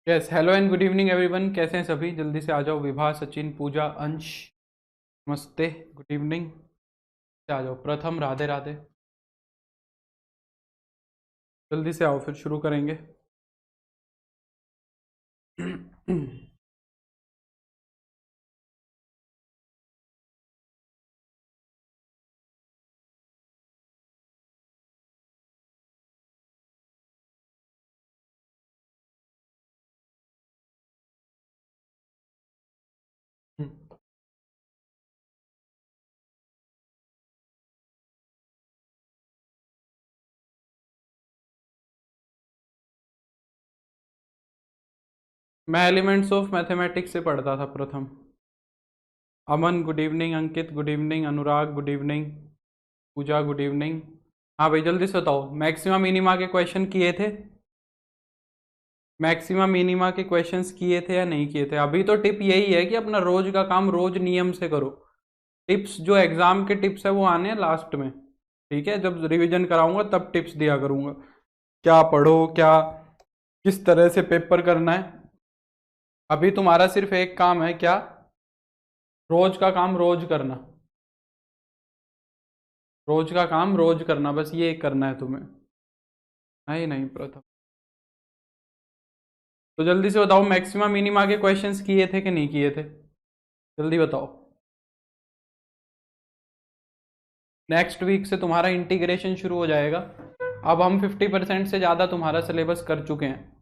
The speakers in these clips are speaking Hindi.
Yes, hello and good evening everyone. कैसे हैं सभी? जल्दी से आ जाओ। विभा, सचिन, पूजा, अंश, नमस्ते, गुड इवनिंग। से आ जाओ। प्रथम, राधे राधे। जल्दी से आओ, फिर शुरू करेंगे। मैं एलिमेंट्स ऑफ मैथमेटिक्स से पढ़ता था प्रथम। अमन गुड इवनिंग, अंकित गुड इवनिंग, अनुराग गुड इवनिंग, पूजा गुड इवनिंग। हाँ भाई, जल्दी से बताओ, मैक्सिमा मिनिमा के क्वेश्चन किए थे? मैक्सिमा मिनिमा के क्वेश्चंस किए थे या नहीं किए थे? अभी तो टिप यही है कि अपना रोज का काम रोज नियम से करो। टिप्स जो एग्जाम के टिप्स है वो आने हैं लास्ट में। ठीक है, जब रिवीजन कराऊंगा तब टिप्स दिया करूंगा, क्या पढ़ो, क्या किस तरह से पेपर करना है। अभी तुम्हारा सिर्फ एक काम है, क्या? रोज का काम रोज करना। रोज का काम रोज करना, बस ये करना है तुम्हें। नहीं नहीं प्रथम, तो जल्दी से बताओ, मैक्सिमा मिनिमा के क्वेश्चंस किए थे कि नहीं किए थे? जल्दी बताओ। नेक्स्ट वीक से तुम्हारा इंटीग्रेशन शुरू हो जाएगा। अब हम 50% से ज़्यादा तुम्हारा सिलेबस कर चुके हैं।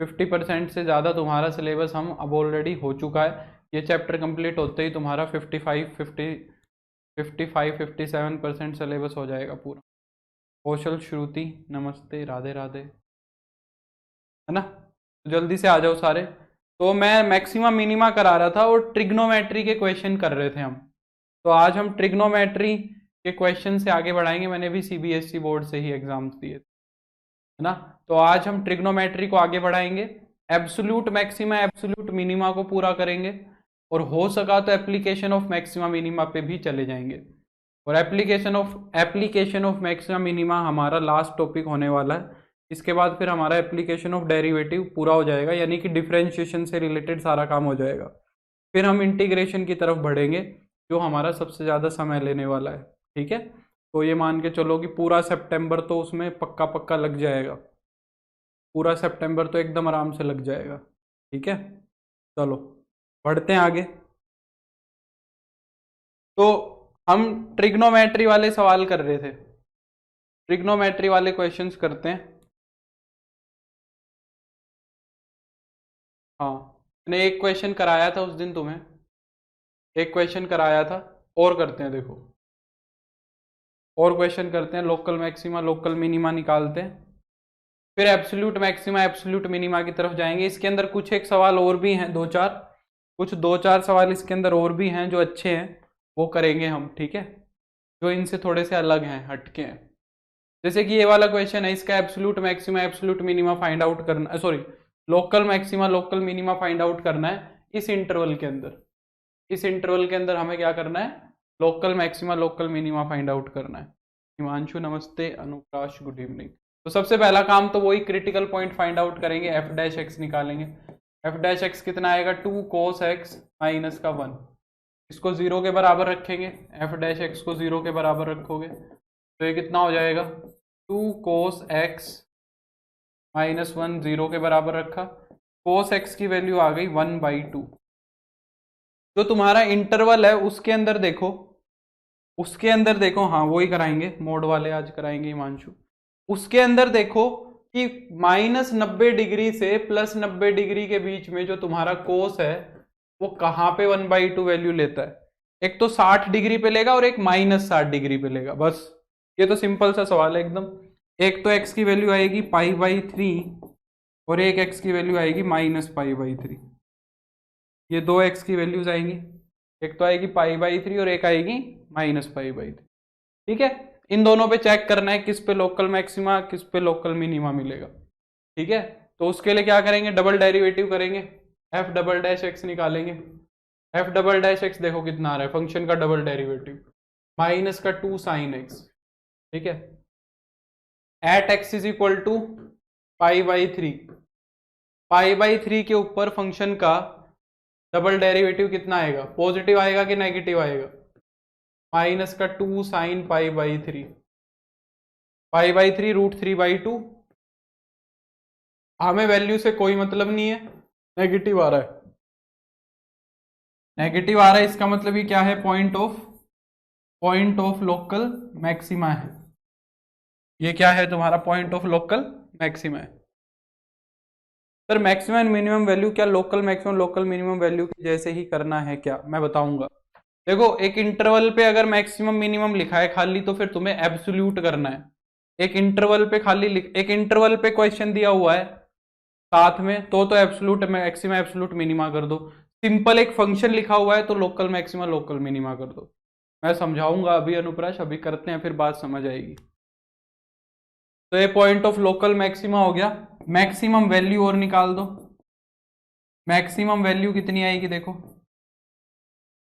50% से ज़्यादा तुम्हारा सिलेबस हम अब ऑलरेडी हो चुका है। ये चैप्टर कंप्लीट होते ही तुम्हारा 55 57% सिलेबस हो जाएगा पूरा। कौशल, श्रुति, नमस्ते, राधे राधे, है ना? तो जल्दी से आ जाओ सारे। तो मैं मैक्सिमा मिनिमा करा रहा था और ट्रिग्नोमेट्री के क्वेश्चन कर रहे थे हम। तो आज हम ट्रिग्नोमेट्री के क्वेश्चन से आगे बढ़ाएंगे। मैंने भी सीबीएसई बोर्ड से ही एग्जाम्स दिए थे, है ना? तो आज हम ट्रिग्नोमेट्री को आगे बढ़ाएंगे। एब्सोल्यूट मैक्सिमा, एब्सोल्यूट मिनिमा को पूरा करेंगे, और हो सका तो एप्लीकेशन ऑफ मैक्सिमा मिनिमा पे भी चले जाएंगे। और एप्लीकेशन ऑफ मैक्सिमा मिनिमा हमारा लास्ट टॉपिक होने वाला है। इसके बाद फिर हमारा एप्लीकेशन ऑफ डेरिवेटिव पूरा हो जाएगा, यानी कि डिफरेंशिएशन से रिलेटेड सारा काम हो जाएगा। फिर हम इंटीग्रेशन की तरफ बढ़ेंगे, जो हमारा सबसे ज़्यादा समय लेने वाला है। ठीक है, तो ये मान के चलो कि पूरा सितंबर तो उसमें पक्का पक्का लग जाएगा। पूरा सितंबर तो एकदम आराम से लग जाएगा। ठीक है, चलो बढ़ते हैं आगे। तो हम ट्रिग्नोमेट्री वाले सवाल कर रहे थे। ट्रिग्नोमेट्री वाले क्वेश्चंस करते हैं। हाँ, मैंने एक क्वेश्चन कराया था उस दिन तुम्हें, एक क्वेश्चन कराया था। और करते हैं, देखो, और क्वेश्चन करते हैं। लोकल मैक्सिमा, लोकल मिनिमा निकालते हैं, फिर एब्सोल्यूट मैक्सिमा, एब्सोल्यूट मिनिमा की तरफ जाएंगे। इसके अंदर कुछ एक सवाल और भी हैं, दो चार सवाल इसके अंदर और भी हैं जो अच्छे हैं, वो करेंगे हम। ठीक है, जो इनसे थोड़े से अलग हैं, हटके हैं। जैसे कि ये वाला क्वेश्चन है, इसका absolute maxima, absolute minima find out करना, sorry, local maxima, local minima find out करना है इस इंटरवल के अंदर। इस इंटरवल के अंदर हमें क्या करना है? Local maxima, local minima find out करना है। हिमांशु नमस्ते, अनुप्राश गुड इवनिंग। तो सबसे पहला काम तो वही क्रिटिकल पॉइंट फाइंड आउट करेंगे, एफ डैश एक्स निकालेंगे। एफ डैश एक्स कितना आएगा? 2 cos x - 1। इसको जीरो के बराबर रखेंगे, एफ डैश एक्स को जीरो के बराबर रखोगे तो ये कितना हो जाएगा? 2 cos x - 1 जीरो के बराबर रखा। cos x की वैल्यू आ गई 1/2। जो तुम्हारा इंटरवल है उसके अंदर देखो, उसके अंदर देखो, हाँ वही कराएंगे, मोड वाले आज कराएंगे हिमांशु। उसके अंदर देखो कि -90 डिग्री से +90 डिग्री के बीच में जो तुम्हारा कोस है वो कहाँ पे 1/2 वैल्यू लेता है। एक तो 60 डिग्री पे लेगा और एक -60 डिग्री पे लेगा, बस। ये तो सिंपल सा सवाल है एकदम। एक तो एक्स की वैल्यू आएगी π/3 और एक एक्स की वैल्यू आएगी -π/3। ये दो एक्स की वैल्यूज आएंगी, एक तो आएगी π/3 और एक आएगी -π/3। ठीक है, इन दोनों पे चेक करना है किस पे लोकल मैक्सिमा, किस पे लोकल मिनिमा मिलेगा। ठीक है, तो उसके लिए क्या करेंगे? डबल डेरिवेटिव करेंगे, एफ डबल डैश एक्स निकालेंगे। एफ डबल डैश एक्स देखो कितना आ रहा है, फंक्शन का डबल डेरिवेटिव, -2 sin x। ठीक है, at x is equal to π/3। π/3 के ऊपर फंक्शन का डबल डेरिवेटिव कितना आएगा, पॉजिटिव आएगा कि नेगेटिव आएगा, माइनस का 2 साइन π/3, π/3 √3/2। हमें वैल्यू से कोई मतलब नहीं है, नेगेटिव आ रहा है, नेगेटिव आ रहा है, इसका मतलब ये क्या है, पॉइंट ऑफ लोकल मैक्सिमा है। ये क्या है तुम्हारा, पॉइंट ऑफ लोकल मैक्सिमा है। Sir maximum and minimum value क्या local maximum local minimum value के जैसे ही करना है क्या, मैं बताऊंगा। देखो एक इंटरवल पे अगर मैक्सिमम मिनिमम लिखा है खाली तो फिर तुम्हें एब्सोल्यूट करना है। एक इंटरवल पे एक इंटरवल पे क्वेश्चन दिया हुआ है साथ में तो एब्सोल्यूट मैक्सिमा एब्सोल्यूट मिनिमा कर दो। सिंपल एक फंक्शन लिखा हुआ है तो लोकल मैक्सिमा लोकल मिनिमा कर दो। मैं समझाऊंगा अभी अनुप्राश, अभी करते हैं फिर बात समझ आएगी। तो ये पॉइंट ऑफ लोकल मैक्सिमा हो गया। मैक्सिमम वैल्यू और निकाल दो, मैक्सिमम वैल्यू कितनी आएगी देखो,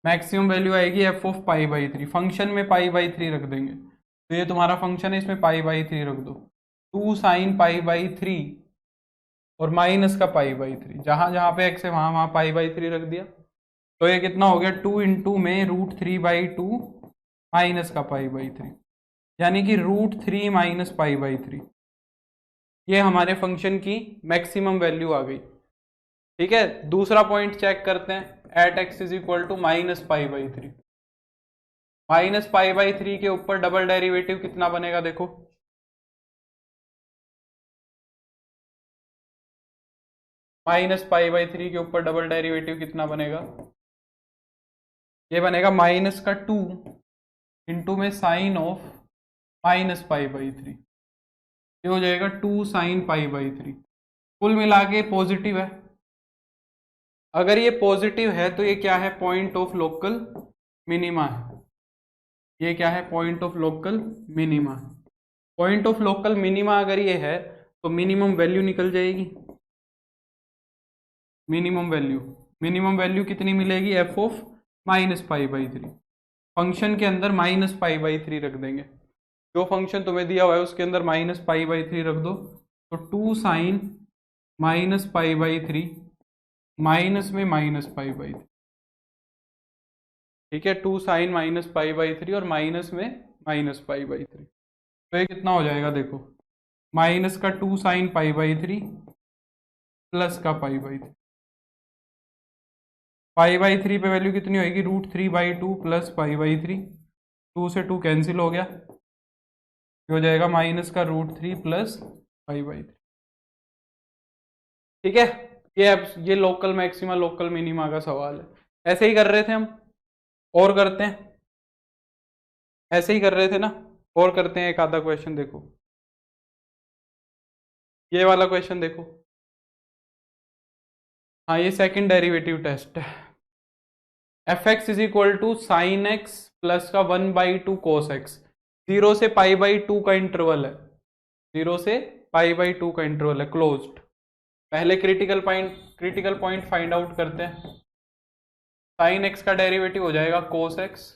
मैक्सिमम वैल्यू आएगी f ऑफ π/3। फंक्शन में π/3 रख देंगे, तो ये तुम्हारा फंक्शन है, इसमें π/3 रख दो, 2 साइन π/3 और माइनस का π/3, जहां जहां पे x है वहां वहां π/3 रख दिया। तो ये कितना हो गया, 2 इंटू में √3/2 माइनस का π/3, यानी कि √3 माइनस π/3। ये हमारे फंक्शन की मैक्सिमम वैल्यू आ गई। ठीक है, दूसरा पॉइंट चेक करते हैं, at x is equal to minus π/3। Minus π/3 के ऊपर डबल डेरिवेटिव कितना बनेगा देखो, माइनस π/3 के ऊपर डबल डेरिवेटिव कितना बनेगा, ये बनेगा माइनस का 2 इंटू में साइन ऑफ माइनस π/3, ये हो जाएगा 2 साइन π/3। कुल मिला के पॉजिटिव है। अगर ये पॉजिटिव है तो ये क्या है, पॉइंट ऑफ लोकल मिनिमा है। ये क्या है, point of local minima. Point of local minima अगर ये है तो मिनिमम वैल्यू निकल जाएगी। मिनिमम वैल्यू कितनी मिलेगी, f ऑफ माइनस π/3। फंक्शन के अंदर माइनस π/3 रख देंगे, जो फंक्शन तुम्हें दिया हुआ है उसके अंदर माइनस π/3 रख दो, तो 2 साइन माइनस π/3 माइनस में माइनस π/3। ठीक है, 2 साइन माइनस π/3 और माइनस में माइनस π/3। तो ये कितना हो जाएगा देखो, माइनस का 2 साइन π/3 प्लस का π/3। π/3 पे वैल्यू कितनी होगी, √3/2 प्लस π/3। 2 से 2 कैंसिल हो गया, ये हो जाएगा माइनस का √3 प्लस π/3। ठीक है, ये लोकल मैक्सिमा लोकल मिनिमा का सवाल है। ऐसे ही कर रहे थे हम, और करते हैं, ऐसे ही कर रहे थे ना, और करते हैं एक आधा क्वेश्चन। देखो ये वाला क्वेश्चन देखो, हाँ ये सेकंड डेरिवेटिव टेस्ट है। fx is equal to sine x plus का 1/2 cos x। 0 से π/2 का इंटरवल है, 0 से π/2 का इंटरवल है, क्लोज्ड। पहले क्रिटिकल पॉइंट फाइंड आउट करते हैं। साइन एक्स का डेरिवेटिव हो जाएगा cos x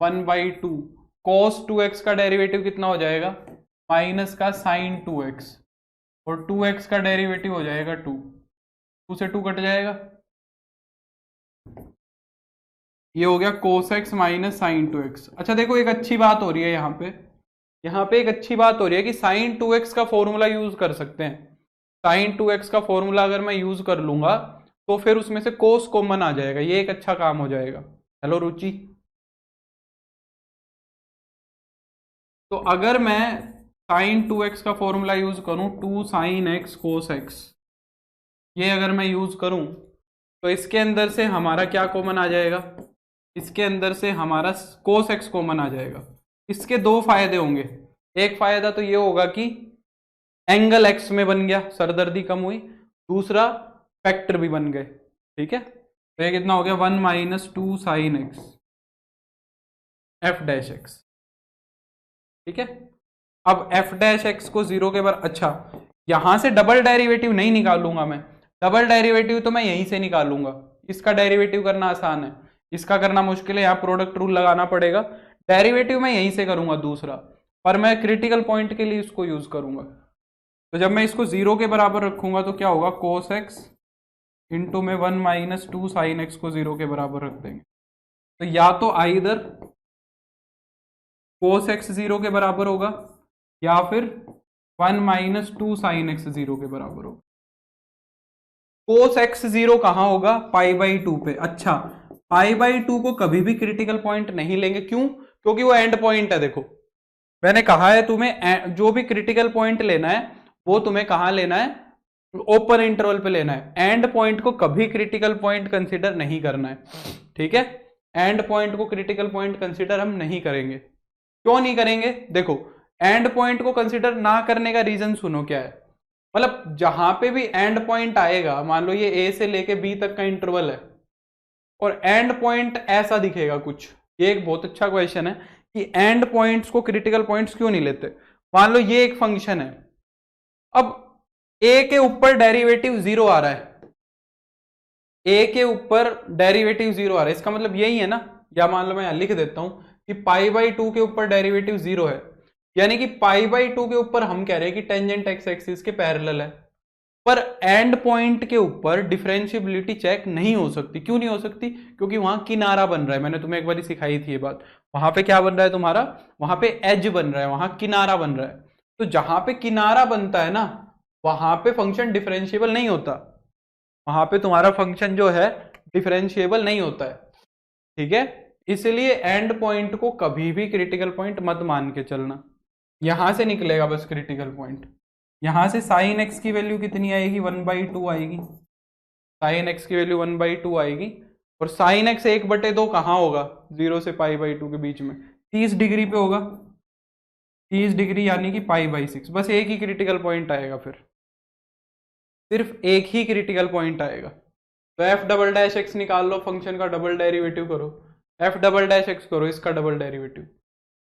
1/2, cos 2x का डेरिवेटिव कितना हो जाएगा, माइनस का साइन 2x, और 2x का डेरिवेटिव हो जाएगा 2 से 2 कट जाएगा, ये हो गया cos x minus sign 2x। अच्छा देखो एक अच्छी बात हो रही है यहाँ पे एक अच्छी बात हो रही है कि साइन 2x का फॉर्मूला यूज कर सकते हैं। साइन 2x का फॉर्मूला अगर मैं यूज कर लूंगा तो फिर उसमें से कोस कॉमन आ जाएगा, ये एक अच्छा काम हो जाएगा। हेलो रुचि, तो अगर मैं साइन 2x का फॉर्मूला यूज करूं, 2 साइन x कोस x, ये अगर मैं यूज करूं तो इसके अंदर से हमारा क्या कॉमन आ जाएगा, इसके अंदर से हमारा कोस x कॉमन आ जाएगा। इसके दो फायदे होंगे, एक फायदा तो ये होगा कि एंगल x में बन गया, सरदर्दी कम हुई, दूसरा फैक्टर भी बन गए। ठीक है, तो ये कितना हो गया, 1 minus 2 sine x f dash x। ठीक है, अब f डैश x को 0 के बार, अच्छा यहां से डबल डेरिवेटिव नहीं निकालूंगा मैं, डबल डेरिवेटिव तो मैं यहीं से निकालूंगा। इसका डेरिवेटिव करना आसान है, इसका करना मुश्किल है, यहाँ प्रोडक्ट रूल लगाना पड़ेगा। डेरिवेटिव मैं यहीं से करूंगा दूसरा, पर मैं क्रिटिकल पॉइंट के लिए इसको यूज करूंगा। तो जब मैं इसको 0 के बराबर रखूंगा तो क्या होगा, कोस एक्स इंटू में 1 माइनस 2 साइन एक्स को 0 के बराबर रख देंगे। तो या तो आइदर कोस एक्स 0 के बराबर होगा या फिर 1 माइनस 2 साइन एक्स 0 के बराबर होगा। कोस एक्स 0 कहां होगा, पाई बाई 2 पे। अच्छा, पाई बाई 2 को कभी भी क्रिटिकल पॉइंट नहीं लेंगे, क्यों? क्योंकि वो एंड पॉइंट है। देखो मैंने कहा है तुम्हें जो भी क्रिटिकल पॉइंट लेना है वो तुम्हें कहां लेना है, ओपन इंटरवल पे लेना है। एंड पॉइंट को कभी क्रिटिकल पॉइंट कंसीडर नहीं करना है, ठीक है। एंड पॉइंट को क्रिटिकल पॉइंट कंसीडर हम नहीं करेंगे। क्यों नहीं करेंगे, देखो एंड पॉइंट को कंसीडर ना करने का रीजन सुनो क्या है। मतलब जहां पे भी एंड पॉइंट आएगा, मान लो ये ए से लेके बी तक का इंटरवल है और एंड पॉइंट ऐसा दिखेगा कुछ। ये एक बहुत अच्छा क्वेश्चन है कि एंड पॉइंट्स को क्रिटिकल पॉइंट्स क्यों नहीं लेते। मान लो ये एक फंक्शन है, अब ए के ऊपर डेरिवेटिव 0 आ रहा है, ए के ऊपर डेरिवेटिव 0 आ रहा है, इसका मतलब यही है ना। या मान लो मैं यहां लिख देता हूं कि पाई बाई 2 के ऊपर डेरिवेटिव 0 है, यानी कि पाई बाई 2 के ऊपर हम कह रहे हैं कि टेंजेंट एक्स एक्सिस के पैरेलल है। पर एंड पॉइंट के ऊपर डिफरेंशिएबिलिटी चेक नहीं हो सकती। क्यों नहीं हो सकती, क्योंकि वहां किनारा बन रहा है। मैंने तुम्हें एक बार सिखाई थी ये बात। वहां पे क्या बन रहा है तुम्हारा, वहां पे एज बन रहा है, वहां किनारा बन रहा है। तो जहां पे किनारा बनता है ना, वहां पे फंक्शन डिफरेंशिएबल नहीं होता, वहां पे तुम्हारा फंक्शन जो है डिफरेंशिएबल नहीं होता है, ठीक है। इसलिए एंड पॉइंट को कभी भी क्रिटिकल पॉइंट मत मान के चलना। यहां से निकलेगा बस क्रिटिकल पॉइंट। यहां से साइन एक्स की वैल्यू कितनी आएगी, 1/2 आएगी। साइन एक्स की वैल्यू 1/2 आएगी। और साइन एक्स 1/2 कहां होगा, 0 से पाई बाई 2 के बीच में 30 डिग्री पे होगा। 30 डिग्री यानी कि पाई बाई 6। बस एक ही क्रिटिकल पॉइंट आएगा, फिर सिर्फ एक ही क्रिटिकल पॉइंट आएगा। तो एफ डबल डैश एक्स निकाल लो, फंक्शन का डबल डेरिवेटिव करो। एफ डबल डैश एक्स करो, इसका डबल डेरिवेटिव।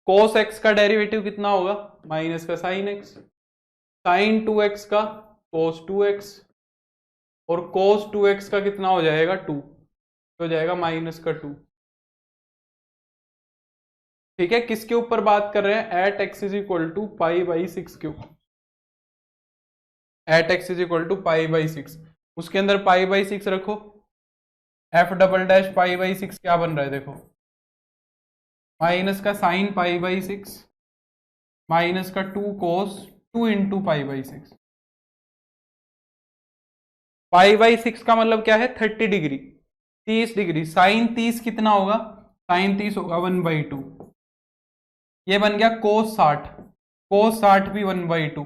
कोस एक्स का डेरिवेटिव कितना होगा, माइनस का साइन एक्स, साइन 2x का कोस 2x, और कोस 2x का कितना हो जाएगा 2, हो जाएगा माइनस का 2। ठीक है, किसके ऊपर बात कर रहे हैं, at x is equal to pi by 6 के ऊपर। At x is equal to pi by 6, उसके अंदर पाई बाई 6 रखो। F double dash pi by 6 क्या बन रहा है देखो, माइनस का साइन पाई बाई 6 माइनस का 2 कोस 2 into pi by 6। Pi by 6 का मतलब क्या है, 30 डिग्री, 30 डिग्री। साइन 30 कितना होगा, साइन 30 होगा 1/2। ये बन गया कोस 60, कोस 60 भी 1/2।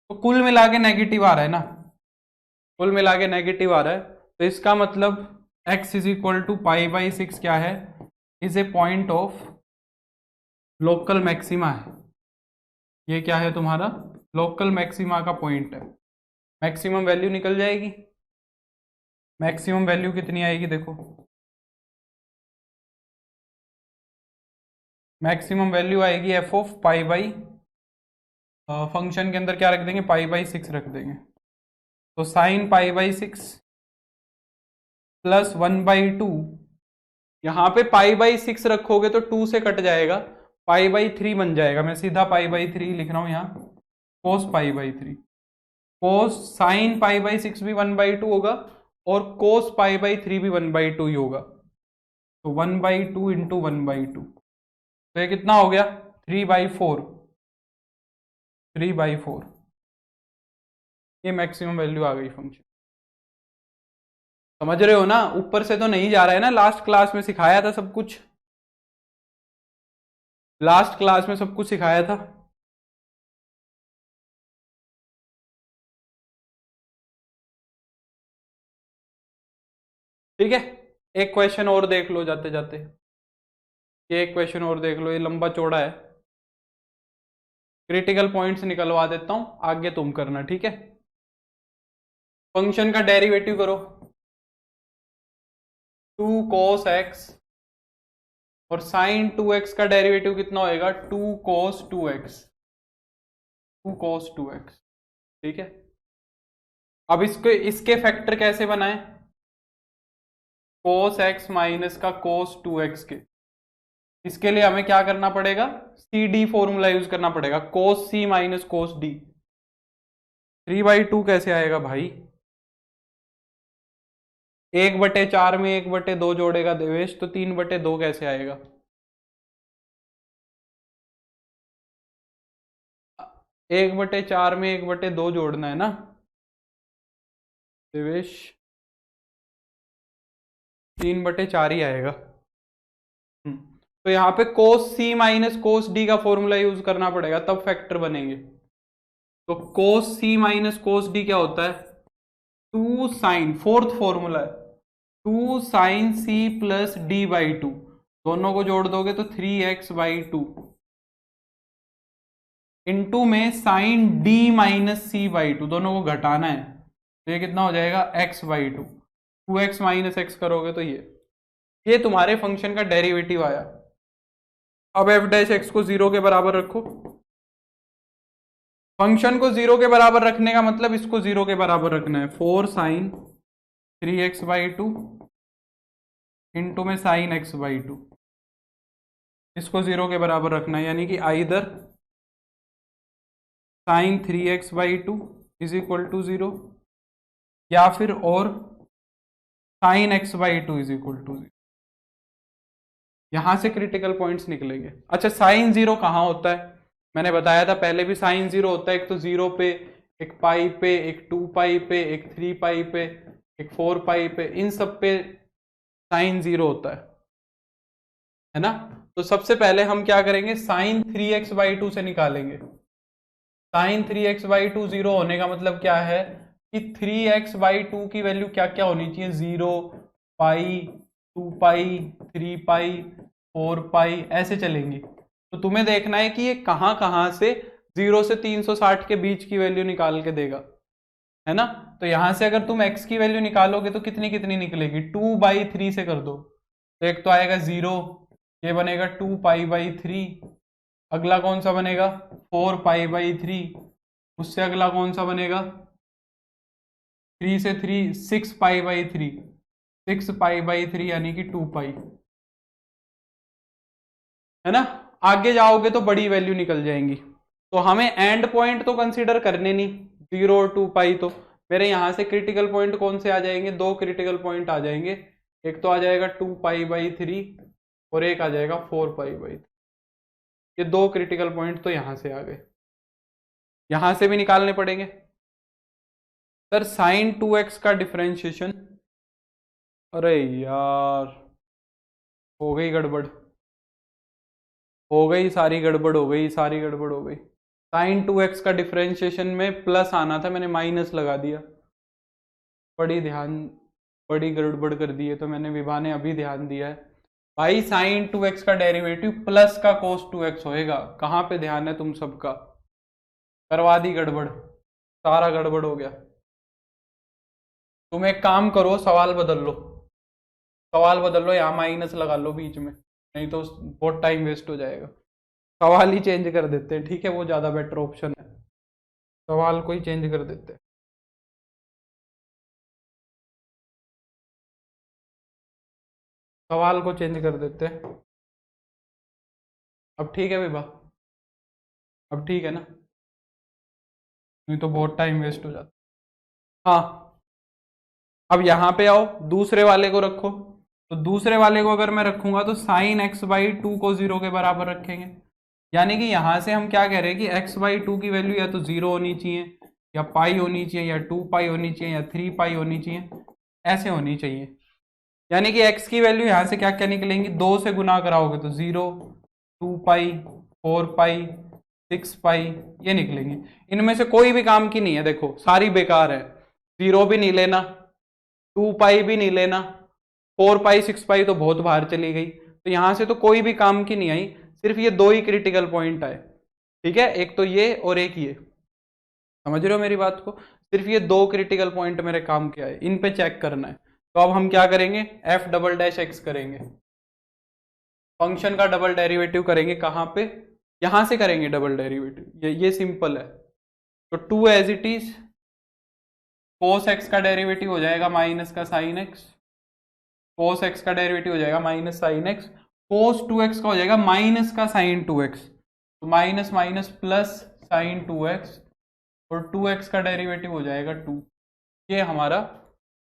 तो कुल मिला के नेगेटिव आ रहा है ना, कुल मिला के नेगेटिव आ रहा है। तो इसका मतलब x is equal to pi by 6 क्या है, is a point of local maxima है। ये क्या है तुम्हारा, लोकल मैक्सिमा का पॉइंट है। मैक्सिमम वैल्यू निकल जाएगी। मैक्सिमम वैल्यू कितनी आएगी देखो, maximum value f of of by बाई, फंक्शन के अंदर क्या रख देंगे, पाई बाई 6 रख देंगे। तो साइन पाई बाई 6 प्लस 1/2, यहां पे पाई बाई 6 रखोगे तो 2 से कट जाएगा, पाई बाई 3 बन जाएगा। मैं सीधा पाई बाई 3 लिख रहा हूं यहाँ, cos pi by 3। Cos sine pi by 6 भी 1/2 होगा और कोस पाई बाई 3 भी 1/2 ही होगा। तो 1/2 इंटू 1/2, तो ये कितना हो गया, 3/4, 3/4। ये मैक्सिमम वैल्यू आ गई फंक्शन। समझ रहे हो ना, ऊपर से तो नहीं जा रहा है ना, लास्ट क्लास में सिखाया था सब कुछ, लास्ट क्लास में सब कुछ सिखाया था। ठीक है, एक क्वेश्चन और देख लो जाते जाते, ये एक क्वेश्चन और देख लो, ये लंबा चौड़ा है। क्रिटिकल पॉइंट्स निकलवा देता हूं, आगे तुम करना, ठीक है। फंक्शन का डेरिवेटिव करो, 2 cos x, और साइन 2x का डेरिवेटिव कितना होएगा, 2 cos 2x, 2 cos 2x। ठीक है, अब इसके फैक्टर कैसे बनाए, cos x माइनस का cos 2x के। इसके लिए हमें क्या करना पड़ेगा, सी डी फॉर्मूला यूज करना पड़ेगा, cos c minus cos d। 3/2 कैसे आएगा भाई? 1/4 में 1/2 जोड़ेगा देवेश, तो 3/2 कैसे आएगा? 1/4 में 1/2 जोड़ना है ना देवेश, 3/4 ही आएगा। तो यहाँ पे cos c minus cos d का फॉर्मूला यूज करना पड़ेगा, तब फैक्टर बनेंगे। तो cos c minus cos d क्या होता है? 2 साइन, फोर्थ फॉर्मूला है, 2 साइन c प्लस d/2, दोनों को जोड़ दोगे तो 3x/2 इंटू में साइन d माइनस c/2, दोनों को घटाना है, तो ये कितना हो जाएगा? x/2, 2x माइनस x करोगे तो ये तुम्हारे फंक्शन का डेरिवेटिव आया। अब f डैश x को 0 के बराबर रखो। फंक्शन को 0 के बराबर रखने का मतलब इसको 0 के बराबर रखना है, 4 साइन 3x/2 इंटू में साइन x/2, इसको 0 के बराबर रखना है, यानी कि either sine 3x/2 is equal to 0 या फिर और sign x/2 is equal to 0। यहां से क्रिटिकल पॉइंट्स निकलेंगे। अच्छा, साइन 0 कहाँ होता है? मैंने बताया था पहले भी, साइन 0 होता है एक तो 0 पे, एक पाई पे, एक 2 पाई पे, एक 3 पाई पे, एक 4 पाई पे, इन सब पे साइन 0 होता है ना। तो सबसे पहले हम क्या करेंगे, साइन 3x/2 से निकालेंगे। साइन 3x/2 0 होने का मतलब क्या है कि 3x/2 की वैल्यू क्या क्या होनी चाहिए? 0, पाई, 2 पाई, 3 पाई, 4 पाई, ऐसे चलेंगी। तो तुम्हें देखना है कि ये कहां कहां से 0 से 360 के बीच की वैल्यू निकाल के देगा, है ना। तो यहां से अगर तुम x की वैल्यू निकालोगे तो कितनी कितनी निकलेगी? 2/3 से कर दो, तो एक तो आएगा 0, ये बनेगा 2π/3, अगला कौन सा बनेगा? 4π/3, उससे अगला कौन सा बनेगा? 3 से 3 6π/3, 6π/3 यानी कि 2π, है ना। आगे जाओगे तो बड़ी वैल्यू निकल जाएंगी। तो हमें एंड पॉइंट तो कंसीडर करने नहीं, 0 और 2π। तो मेरे यहां से क्रिटिकल पॉइंट कौन से आ जाएंगे? 2 क्रिटिकल पॉइंट आ जाएंगे, एक तो आ जाएगा 2π/3 और एक आ जाएगा 4π/3। ये 2 क्रिटिकल पॉइंट तो यहां से आ गए, यहां से भी निकालने पड़ेंगे। सर साइन 2x का डिफरेंशिएशन, अरे यार हो गई गड़बड़, हो गई सारी गड़बड़, हो गई सारी गड़बड़ हो गई। साइन 2x का डिफरेंशिएशन में प्लस आना था, मैंने माइनस लगा दिया, बड़ी गड़बड़ कर दी है। तो मैंने, विभा ने अभी ध्यान दिया है भाई, साइन 2x का डेरिवेटिव प्लस का cos 2x होएगा। कहाँ पे ध्यान है तुम सबका? करवा दी गड़बड़, सारा गड़बड़ हो गया। तुम एक काम करो, सवाल बदल लो, सवाल बदल लो, यहाँ माइनस लगा लो बीच में, नहीं तो बहुत टाइम वेस्ट हो जाएगा। सवाल ही चेंज कर देते हैं, ठीक है, वो ज़्यादा बेटर ऑप्शन है, सवाल को ही चेंज कर देते हैं। सवाल को चेंज कर देते हैं। अब ठीक है विभा, अब ठीक है ना, नहीं तो बहुत टाइम वेस्ट हो जाता। हाँ, अब यहाँ पे आओ, दूसरे वाले को रखो। तो दूसरे वाले को अगर मैं रखूंगा तो साइन x/2 को 0 के बराबर रखेंगे, यानी कि यहां से हम क्या कह रहे हैं कि x/2 की वैल्यू या तो 0 होनी चाहिए, या पाई होनी चाहिए, या 2π होनी चाहिए, या 3π होनी चाहिए, ऐसे होनी चाहिए। यानी कि x की वैल्यू यहां से क्या क्या निकलेंगी? 2 से गुना कराओगे तो 0, 2π, 4π, 6π, ये निकलेंगी। इनमें से कोई भी काम की नहीं है, देखो सारी बेकार है। 0 भी नहीं लेना, 2π भी नहीं लेना, 4π 6π तो बहुत बाहर चली गई, तो यहां से तो कोई भी काम की नहीं आई, सिर्फ ये 2 ही क्रिटिकल पॉइंट आए, ठीक है, एक तो ये और एक ये। समझ रहे हो मेरी बात को? सिर्फ ये 2 क्रिटिकल पॉइंट मेरे काम के आए, इन पे चेक करना है। तो अब हम क्या करेंगे? f"x करेंगे, फंक्शन का डबल डेरिवेटिव करेंगे। कहां पे? यहां से करेंगे डबल डेरिवेटिव, ये सिंपल है। तो 2 as it is, cos x का डेरिवेटिव हो जाएगा माइनस का साइन x, cos x का डेरिवेटिव हो जाएगा minus sign x, cos 2x का हो जाएगा माइनस का साइन 2x, तो minus minus plus sign 2x, और 2x का डेरिवेटिव हो जाएगा 2। ये हमारा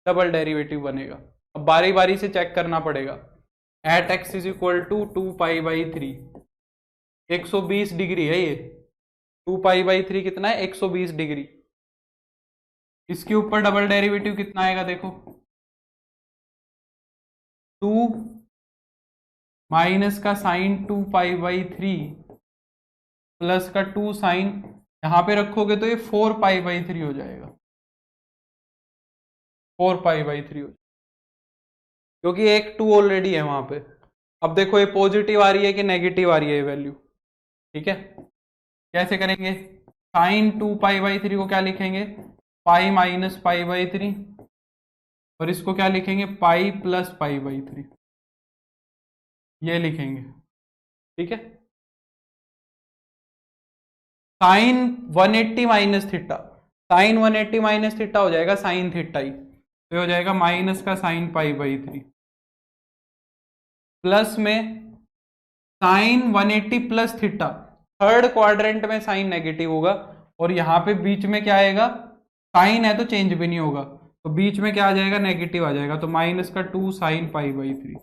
डबल डेरिवेटिव बनेगा। अब बारी बारी से चेक करना पड़ेगा। At x is equal to 2π/3, 120 degree है ये। 2π/3 कितना है? 120 डिग्री। इसके ऊपर डबल डेरिवेटिव कितना आएगा देखो, 2 माइनस का साइन 2π/3 प्लस का 2 साइन, यहां पे रखोगे तो ये 4π/3 हो जाएगा। 4π/3 हो जाएगा, क्योंकि एक 2 ऑलरेडी है वहां पे। अब देखो ये पॉजिटिव आ रही है कि नेगेटिव आ रही है ये वैल्यू। ठीक है, कैसे करेंगे? साइन 2π/3 को क्या लिखेंगे? पाई माइनस π/3, और इसको क्या लिखेंगे? पाई प्लस π/3, ये लिखेंगे। ठीक है, sine 180 minus theta, sine 180 minus theta हो जाएगा साइन थीटा ही, तो हो जाएगा माइनस का साइन π/3 प्लस में sine 180 plus theta. Third quadrant में साइन नेगेटिव होगा, और यहां पे बीच में क्या आएगा? साइन है तो चेंज भी नहीं होगा, तो बीच में क्या आ जाएगा? नेगेटिव आ जाएगा, तो माइनस का 2 साइन π/3।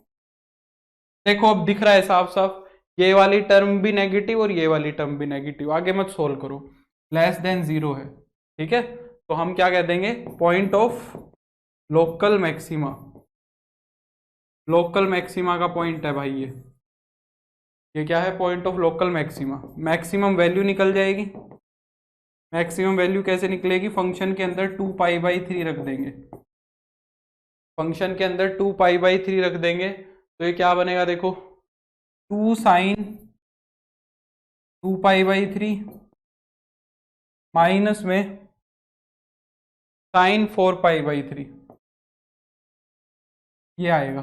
देखो अब दिख रहा है साफ साफ, ये वाली टर्म भी नेगेटिव और ये वाली टर्म भी नेगेटिव। आगे मत सोल्व करो, लेस देन 0 है। ठीक है, तो हम क्या कह देंगे? Point of local maxima. Local maxima का पॉइंट है भाई ये क्या है? Point of local maxima. Maximum value निकल जाएगी। मैक्सिमम वैल्यू कैसे निकलेगी? फंक्शन के अंदर 2π/3 रख देंगे। फंक्शन के अंदर 2π/3 रख देंगे तो ये क्या बनेगा देखो, 2 साइन 2π/3 माइनस में साइन 4π/3, ये आएगा।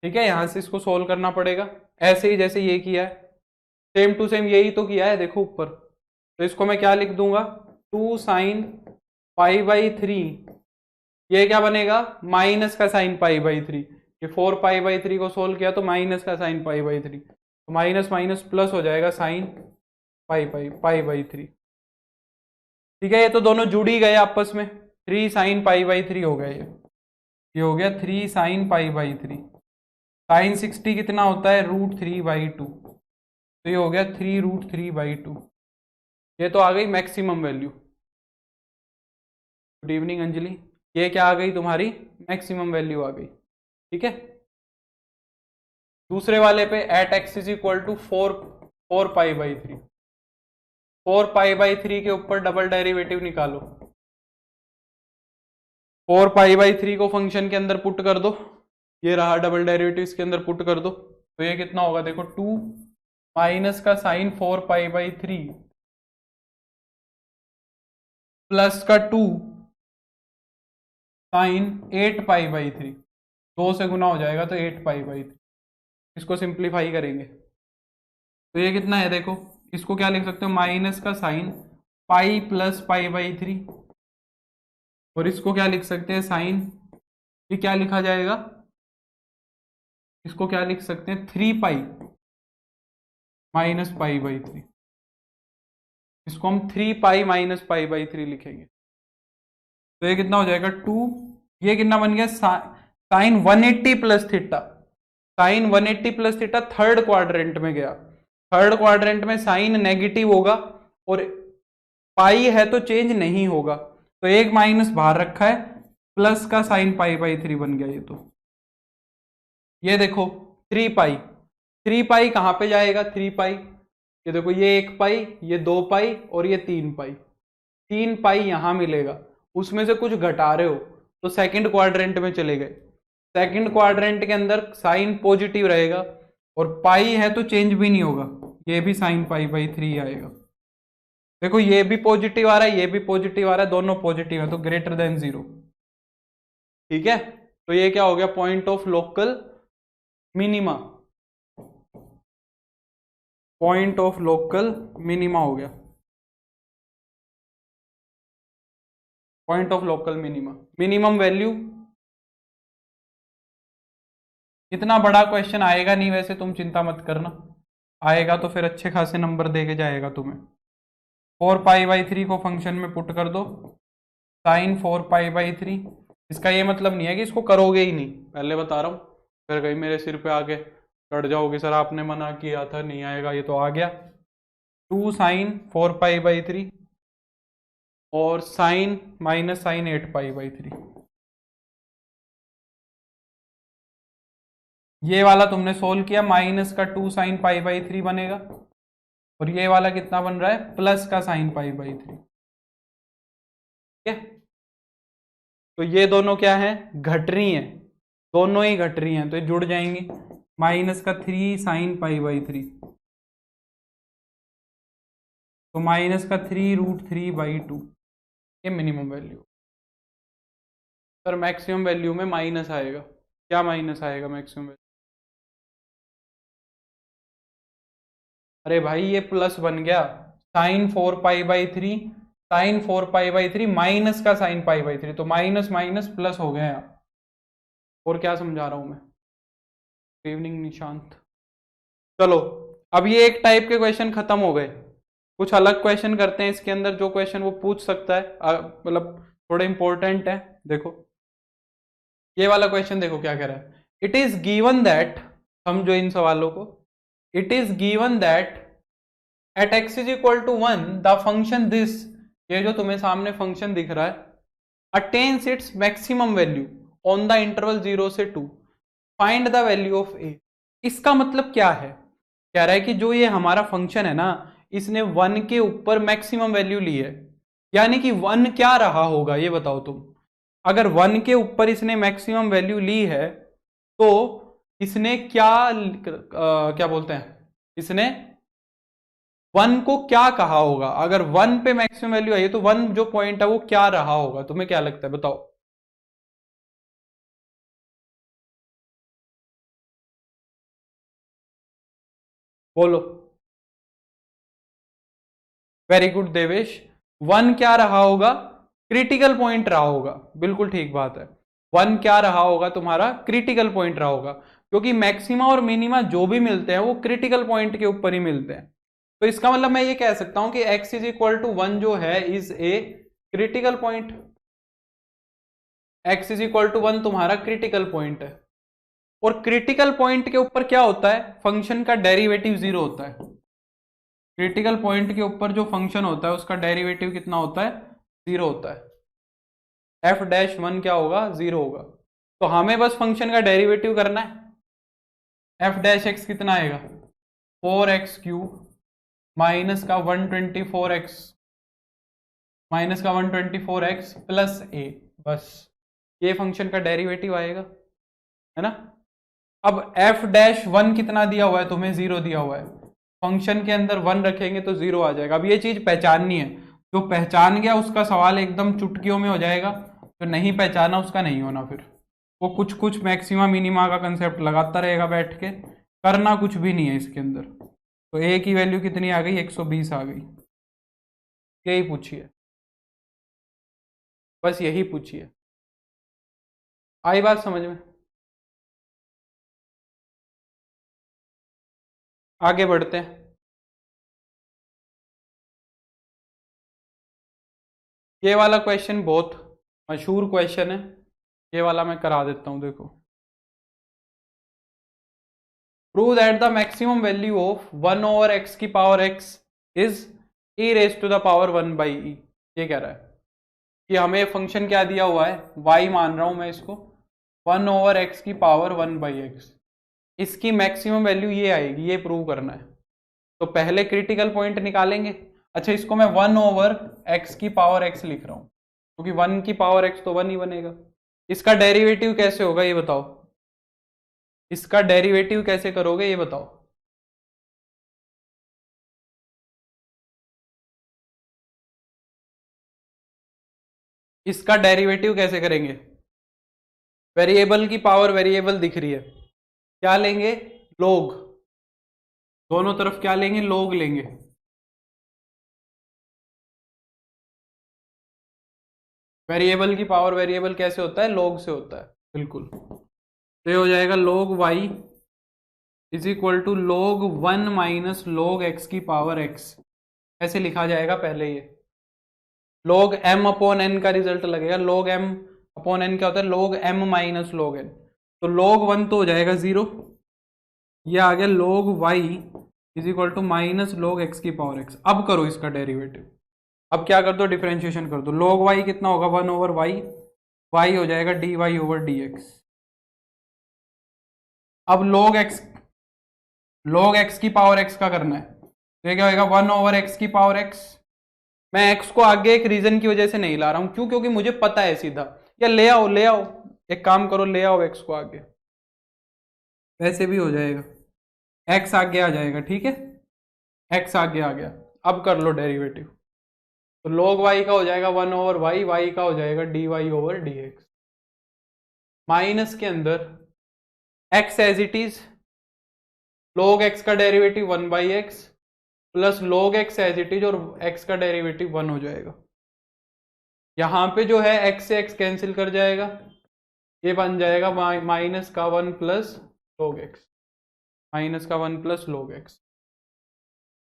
ठीक है, यहां से इसको सोल्व करना पड़ेगा ऐसे ही जैसे ये किया है, सेम टू सेम यही तो किया है देखो ऊपर। तो इसको मैं क्या लिख दूंगा? 2 साइन π/3, ये क्या बनेगा? माइनस का साइन π/3। ये 4π/3 को सोल्व किया तो माइनस का साइन π/3, तो माइनस माइनस प्लस हो जाएगा साइन π/3। ठीक है, ये तो दोनों जुड़ ही गए आपस में, 3 साइन π/3 हो गए। ये हो गया 3 साइन π/3। साइन 60 कितना होता है? √3/2, तो ये हो गया 3√3/2। ये तो आ गई maximum value. Good evening Anjali, ये क्या आ गई तुम्हारी? मैक्सिमम वैल्यू आ गई। ठीक है, दूसरे वाले पे at x is equal to 4π/3, 4π/3 के ऊपर डबल डेरिवेटिव निकालो। 4π/3 को फंक्शन के अंदर पुट कर दो, ये रहा डबल डेरिवेटिव, इसके अंदर पुट कर दो तो ये कितना होगा देखो, 2 माइनस का साइन 4π/3 प्लस का 2 साइन 8π/3, 2 से गुना हो जाएगा तो 8π/3। इसको सिंप्लीफाई करेंगे तो ये कितना है देखो, इसको क्या लिख सकते हो? माइनस का साइन पाई प्लस π/3, और इसको क्या लिख सकते हैं? साइन, ये क्या लिखा जाएगा? इसको क्या लिख सकते हैं? 3π माइनस π/3। इसको हम 3π माइनस π/3 लिखेंगे तो ये कितना हो जाएगा? 2, ये कितना बन गया? Sine 180 plus theta. Sine 180 plus theta third quadrant में गया, थर्ड क्वाड्रेंट में साइन नेगेटिव होगा और पाई है तो चेंज नहीं होगा, तो एक माइनस बाहर रखा है, प्लस का साइन π/3 बन गया। ये तो ये देखो 3π, 3π कहां पे जाएगा? 3π, ये देखो ये 1π, ये 2π और ये 3π, 3π यहां मिलेगा। उसमें से कुछ घटा रहे हो तो सेकंड क्वाड्रेंट में चले गए, सेकंड क्वाड्रेंट के अंदर साइन पॉजिटिव रहेगा और पाई है तो चेंज भी नहीं होगा, ये भी साइन π/3 आएगा। देखो ये भी पॉजिटिव आ रहा है, ये भी पॉजिटिव आ रहा है, दोनों पॉजिटिव है तो ग्रेटर देन 0। ठीक है, तो ये क्या हो गया? Point of local minima, point of local minima हो गया, point of local minima. Minimum value, इतना बड़ा क्वेश्चन आएगा नहीं वैसे, तुम चिंता मत करना, आएगा तो फिर अच्छे खासे नंबर दे के जाएगा तुम्हें। 4π/3 को फंक्शन में पुट कर दो, साइन 4π/3। इसका ये मतलब नहीं है कि इसको करोगे ही नहीं, पहले बता रहा हूँ, फिर कहीं मेरे सिर पे आके चढ़ जाओगे, सर आपने मना किया था नहीं आएगा, ये तो आ गया। 2 साइन 4π/3 और साइन माइनस साइन 8π/3। ये वाला तुमने सोल्व किया, माइनस का 2 साइन π/3 बनेगा, और ये वाला कितना बन रहा है, प्लस का साइन π/3। ठीक है, तो ये दोनों क्या है, घट रही हैं, दोनों ही घट रही हैं, तो ये जुड़ जाएंगी। माइनस का 3 साइन π/3, तो माइनस का 3√3/2, ये minimum value. Sir maximum value में माइनस आएगा, क्या माइनस आएगा मैक्सिमम वैल्यू? अरे भाई ये प्लस बन गया, साइन 4π/3, साइन 4π/3 माइनस का साइन π/3, तो माइनस माइनस प्लस हो गया यहाँ। और क्या समझा रहा हूं मैं? Good evening Nishant. चलो, अब ये एक टाइप के क्वेश्चन खत्म हो गए, कुछ अलग क्वेश्चन करते हैं इसके अंदर, जो क्वेश्चन वो पूछ सकता है, मतलब थोड़े इंपॉर्टेंट है। देखो ये वाला क्वेश्चन, देखो क्या कह रहा है। इट इज गिवन दैट, समझो इन सवालों को, it is given that at x is equal to 1 the function this, ये जो तुम्हें सामने फंक्शन दिख रहा है, attains its maximum value on the interval 0 से 2, find the value of a। इसका मतलब क्या है? कह रहा है कि जो ये हमारा फंक्शन है ना, इसने 1 के ऊपर मैक्सिमम वैल्यू ली है, यानी कि 1 क्या रहा होगा ये बताओ तुम। अगर 1 के ऊपर इसने मैक्सिमम वैल्यू ली है, तो इसने क्या बोलते हैं, इसने 1 को क्या कहा होगा? अगर 1 पे मैक्सिमम वैल्यू आई है, तो 1 जो पॉइंट है वो क्या रहा होगा? तुम्हें क्या लगता है, बताओ। बोलो। वेरी गुड देवेश, 1 क्या रहा होगा? क्रिटिकल पॉइंट रहा होगा, बिल्कुल ठीक बात है। 1 क्या रहा होगा तुम्हारा? क्रिटिकल पॉइंट रहा होगा, क्योंकि मैक्सिमा और मिनिमा जो भी मिलते हैं वो क्रिटिकल पॉइंट के ऊपर ही मिलते हैं। तो इसका मतलब मैं ये कह सकता हूं कि x इज इक्वल टू 1 जो है is a critical point. x is equal to 1 तुम्हारा क्रिटिकल पॉइंट है, और क्रिटिकल पॉइंट के ऊपर क्या होता है? फंक्शन का डेरिवेटिव 0 होता है। क्रिटिकल पॉइंट के ऊपर जो फंक्शन होता है उसका डेरिवेटिव कितना होता है? 0 होता है। f-1 क्या होगा? 0 होगा। तो हमें बस फंक्शन का डेरिवेटिव करना है। f-x कितना आएगा? 4x³ माइनस का 124x, माइनस का 124x प्लस a, बस ये फंक्शन का डेरिवेटिव आएगा, है ना। अब f-1 कितना दिया हुआ है तुम्हें? 0 दिया हुआ है। फंक्शन के अंदर 1 रखेंगे तो 0 आ जाएगा। अब ये चीज पहचाननी है, जो पहचान गया उसका सवाल एकदम चुटकियों में हो जाएगा, जो नहीं पहचाना उसका नहीं होना। फिर वो कुछ कुछ मैक्सिमा मिनिमा का कंसेप्ट लगाता रहेगा बैठ के, करना कुछ भी नहीं है इसके अंदर। तो a की वैल्यू कितनी आ गई? 120 आ गई। यही पूछिए, बस यही पूछिए। आई बात समझ में? आगे बढ़ते हैं। ये वाला क्वेश्चन बहुत मशहूर क्वेश्चन है, ये वाला मैं करा देता हूं। देखो, prove that the maximum value of 1 over x की power x is e raise to the power 1/e। ये कह रहा है कि हमें फंक्शन क्या दिया हुआ है? y मान रहा हूं मैं इसको, 1 ओवर x की पावर 1/x, इसकी मैक्सिमम वैल्यू ये आएगी, ये प्रूव करना है। तो पहले क्रिटिकल पॉइंट निकालेंगे। अच्छा, इसको मैं 1 ओवर x की पावर x लिख रहा हूं, क्योंकि 1 की पावर x तो 1 ही बनेगा। इसका डेरिवेटिव कैसे होगा ये बताओ? इसका डेरिवेटिव कैसे करोगे ये बताओ? इसका डेरिवेटिव कैसे करेंगे? वेरिएबल की पावर वेरिएबल दिख रही है, क्या लेंगे? लोग। दोनों तरफ क्या लेंगे? लोग लेंगे। वेरिएबल की पावर वेरिएबल कैसे होता है? लोग से होता है, बिल्कुल। तो ये हो जाएगा log y is equal to log 1 minus log x की पावर x। ऐसे लिखा जाएगा पहले ये log m अपॉन n का रिजल्ट लगेगा। log m अपॉन n क्या होता है? log m minus log n। तो log 1 तो हो जाएगा 0, ये आ गया log y is equal to minus log x की पावर x। अब करो इसका डेरिवेटिव, अब क्या कर दो, डिफरेंशिएशन कर दो। log y कितना होगा? 1 ओवर y, y हो जाएगा dy ओवर dx। अब log x की पावर x का करना है, तो ये क्या होगा? 1 ओवर x की पावर x। मैं x को आगे एक रीजन की वजह से नहीं ला रहा हूं, क्यों? क्योंकि मुझे पता है सीधा। या ले आओ, एक काम करो, ले आओ x को आगे, वैसे भी हो जाएगा, x आगे आ जाएगा। ठीक है, x आगे आ गया। अब कर लो डेरिवेटिव, तो log y का हो जाएगा 1 ओवर y, y का हो जाएगा dy ओवर dx। माइनस के अंदर x as it is, log x का derivative 1 by x plus log x as it is, और x का डेरिवेटिव 1 हो जाएगा। यहां पे जो है x से x कैंसिल कर जाएगा, ये बन जाएगा माइनस का 1 प्लस log x, माइनस का 1 प्लस log x।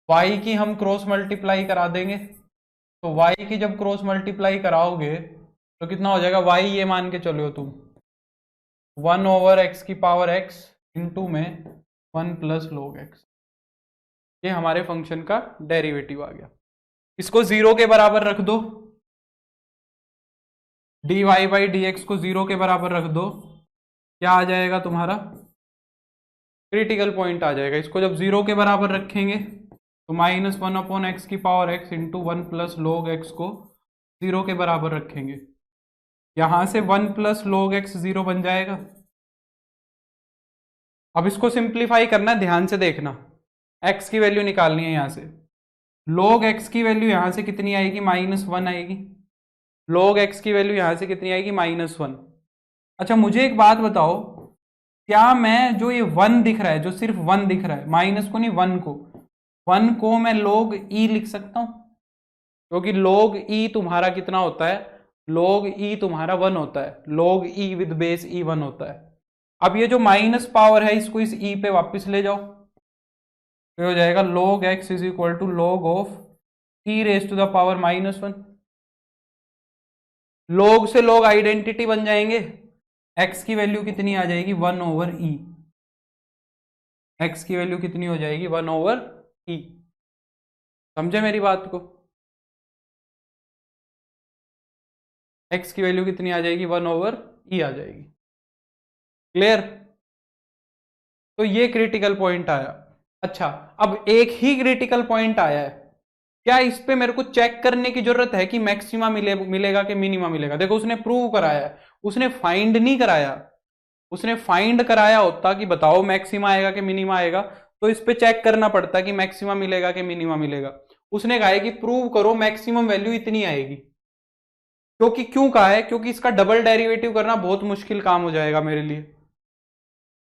y की हम क्रॉस मल्टीप्लाई करा देंगे, तो y की जब क्रॉस मल्टीप्लाई कराओगे तो कितना हो जाएगा? y ये मान के चलो तुम 1 ओवर x की पावर x इंटू में 1 प्लस log x। ये हमारे फंक्शन का डेरिवेटिव आ गया। इसको 0 के बराबर रख दो, dy बाई dx को 0 के बराबर रख दो, क्या आ जाएगा तुम्हारा? क्रिटिकल पॉइंट आ जाएगा। इसको जब 0 के बराबर रखेंगे तो माइनस 1 अपॉन एक्स की power x into 1 plus log x को 0 के बराबर रखेंगे। यहां से 1 प्लस log x 0 बन जाएगा। अब इसको सिंप्लीफाई करना है, ध्यान से देखना, x की वैल्यू निकालनी है यहां से। log x की वैल्यू यहां से कितनी आएगी? -1 आएगी। log x की वैल्यू यहां से कितनी आएगी? -1। अच्छा मुझे एक बात बताओ, क्या मैं जो ये 1 दिख रहा है, जो सिर्फ 1 दिख रहा है, माइनस को नहीं 1 को मैं log e लिख सकता हूं? क्योंकि log e तुम्हारा कितना होता है? log e तुम्हारा 1 होता है, log e with base e 1 होता है। अब ये जो माइनस पावर है, इसको इस e पे वापस ले जाओ, तो हो जाएगा log x is equal to log of e raise to the power -1। log से log आइडेंटिटी बन जाएंगे, x की वैल्यू कितनी आ जाएगी? 1 ओवर e। x की वैल्यू कितनी हो जाएगी? 1 ओवर e। समझे मेरी बात को? x की वैल्यू कितनी आ जाएगी? 1 ओवर e आ जाएगी। क्लियर? तो ये क्रिटिकल पॉइंट आया। अच्छा, अब एक ही क्रिटिकल पॉइंट आया है, क्या इस पे मेरे को चेक करने की जरूरत है कि मैक्सिमा मिलेगा कि मिनिमा मिलेगा? देखो उसने प्रूव कराया है, उसने फाइंड नहीं कराया। उसने फाइंड कराया होता कि बताओ मैक्सिमा आएगा कि मिनिमा आएगा, तो इस पे चेक करना पड़ता कि मैक्सिमा मिलेगा कि मिनिमा मिलेगा। उसने कहा है कि प्रूव करो मैक्सिमम वैल्यू इतनी आएगी। क्योंकि क्यों कहा है? क्योंकि इसका डबल डेरिवेटिव करना बहुत मुश्किल काम हो जाएगा मेरे लिए।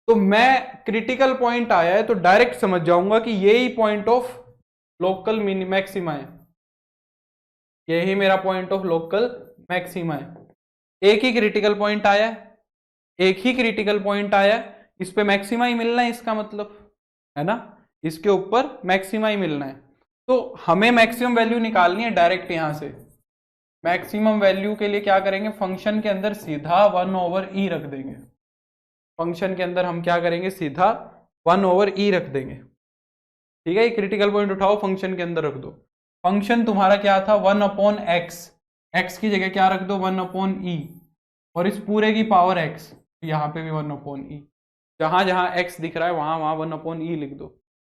तो मैं क्रिटिकल पॉइंट आया है तो डायरेक्ट समझ जाऊंगा कि यही पॉइंट ऑफ लोकल मैक्सिमा है, यही मेरा पॉइंट ऑफ लोकल मैक्सिमा है। एक ही क्रिटिकल पॉइंट आया है, एक ही क्रिटिकल पॉइंट आया है, इस पे मैक्सिमा ही मिलना है, इसका मतलब है ना, इसके ऊपर मैक्सिमा ही मिलना है। तो हमें मैक्सिमम वैल्यू निकालनी है डायरेक्ट यहां से। मैक्सिमम वैल्यू के लिए क्या करेंगे? फंक्शन के अंदर सीधा 1 ओवर ई रख देंगे। फंक्शन के अंदर हम क्या करेंगे? सीधा 1 ओवर ई रख देंगे। ठीक है, ये क्रिटिकल पॉइंट उठाओ, फंक्शन के अंदर रख दो। फंक्शन तुम्हारा क्या था? 1 अपॉन एक्स, एक्स की जगह क्या रख दो? 1 अपॉन ई, और इस पूरे की पावर एक्स, यहाँ पे भी 1 अपॉन ई। जहां जहां एक्स दिख रहा है वहां वहां 1 अपॉन ई लिख दो।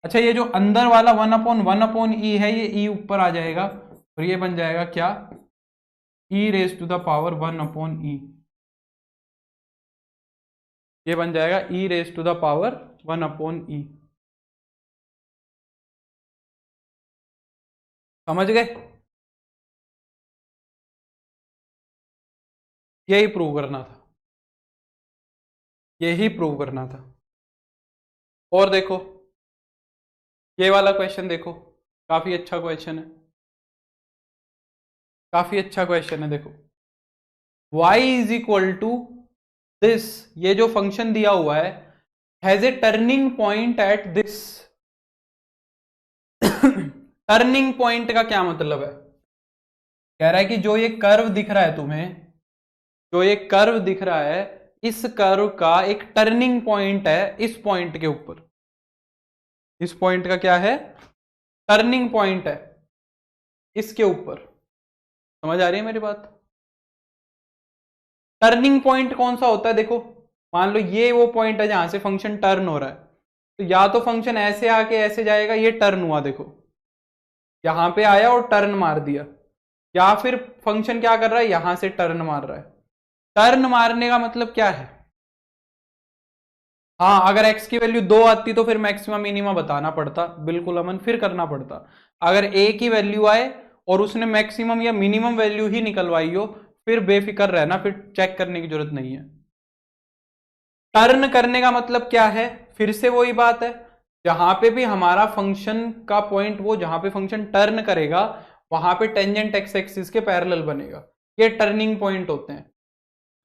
अच्छा, ये जो अंदर वाला 1 अपॉन ई है, ये ई ऊपर आ जाएगा और ये बन जाएगा क्या? E raise to the power 1 upon e. ये बन जाएगा e raise to the power 1 upon e. समझ गए? यही प्रूव करना था, यही प्रूव करना था। और देखो ये वाला क्वेश्चन देखो, काफी अच्छा क्वेश्चन है, काफी अच्छा क्वेश्चन है। देखो y is equal to this, ये जो फंक्शन दिया हुआ है, has a turning point at this turning point का क्या मतलब है? कह रहा है कि जो ये कर्व दिख रहा है तुम्हें, जो ये कर्व दिख रहा है, इस कर्व का एक टर्निंग पॉइंट है इस पॉइंट के ऊपर। इस पॉइंट का क्या है? टर्निंग पॉइंट है इसके ऊपर। समझ आ रही है मेरी बात? टर्निंग पॉइंट कौन सा होता है? देखो, मान लो ये वो पॉइंट है जहां से फंक्शन टर्न हो रहा है, तो या तो फंक्शन ऐसे आके ऐसे जाएगा, ये टर्न हुआ देखो, यहां पे आया और टर्न मार दिया, या फिर फंक्शन क्या कर रहा है, यहां से टर्न मार रहा है। टर्न मारने का मतलब क्या है? हाँ, अगर x की वैल्यू 2 आती तो फिर मैक्सिमम मिनिमम बताना पड़ता, बिल्कुल अमन, फिर करना पड़ता। अगर a की वैल्यू आए और उसने मैक्सिमम या मिनिमम वैल्यू ही निकलवाई हो, फिर बेफिक्र रहना, फिर चेक करने की जरूरत नहीं है। टर्न करने का मतलब क्या है? फिर से वही बात है, जहां पे भी हमारा फंक्शन का पॉइंट, वो जहां पे फंक्शन टर्न करेगा वहां पे टेंजेंट एक्स एक्सिस के पैरेलल बनेगा। ये टर्निंग पॉइंट होते हैं,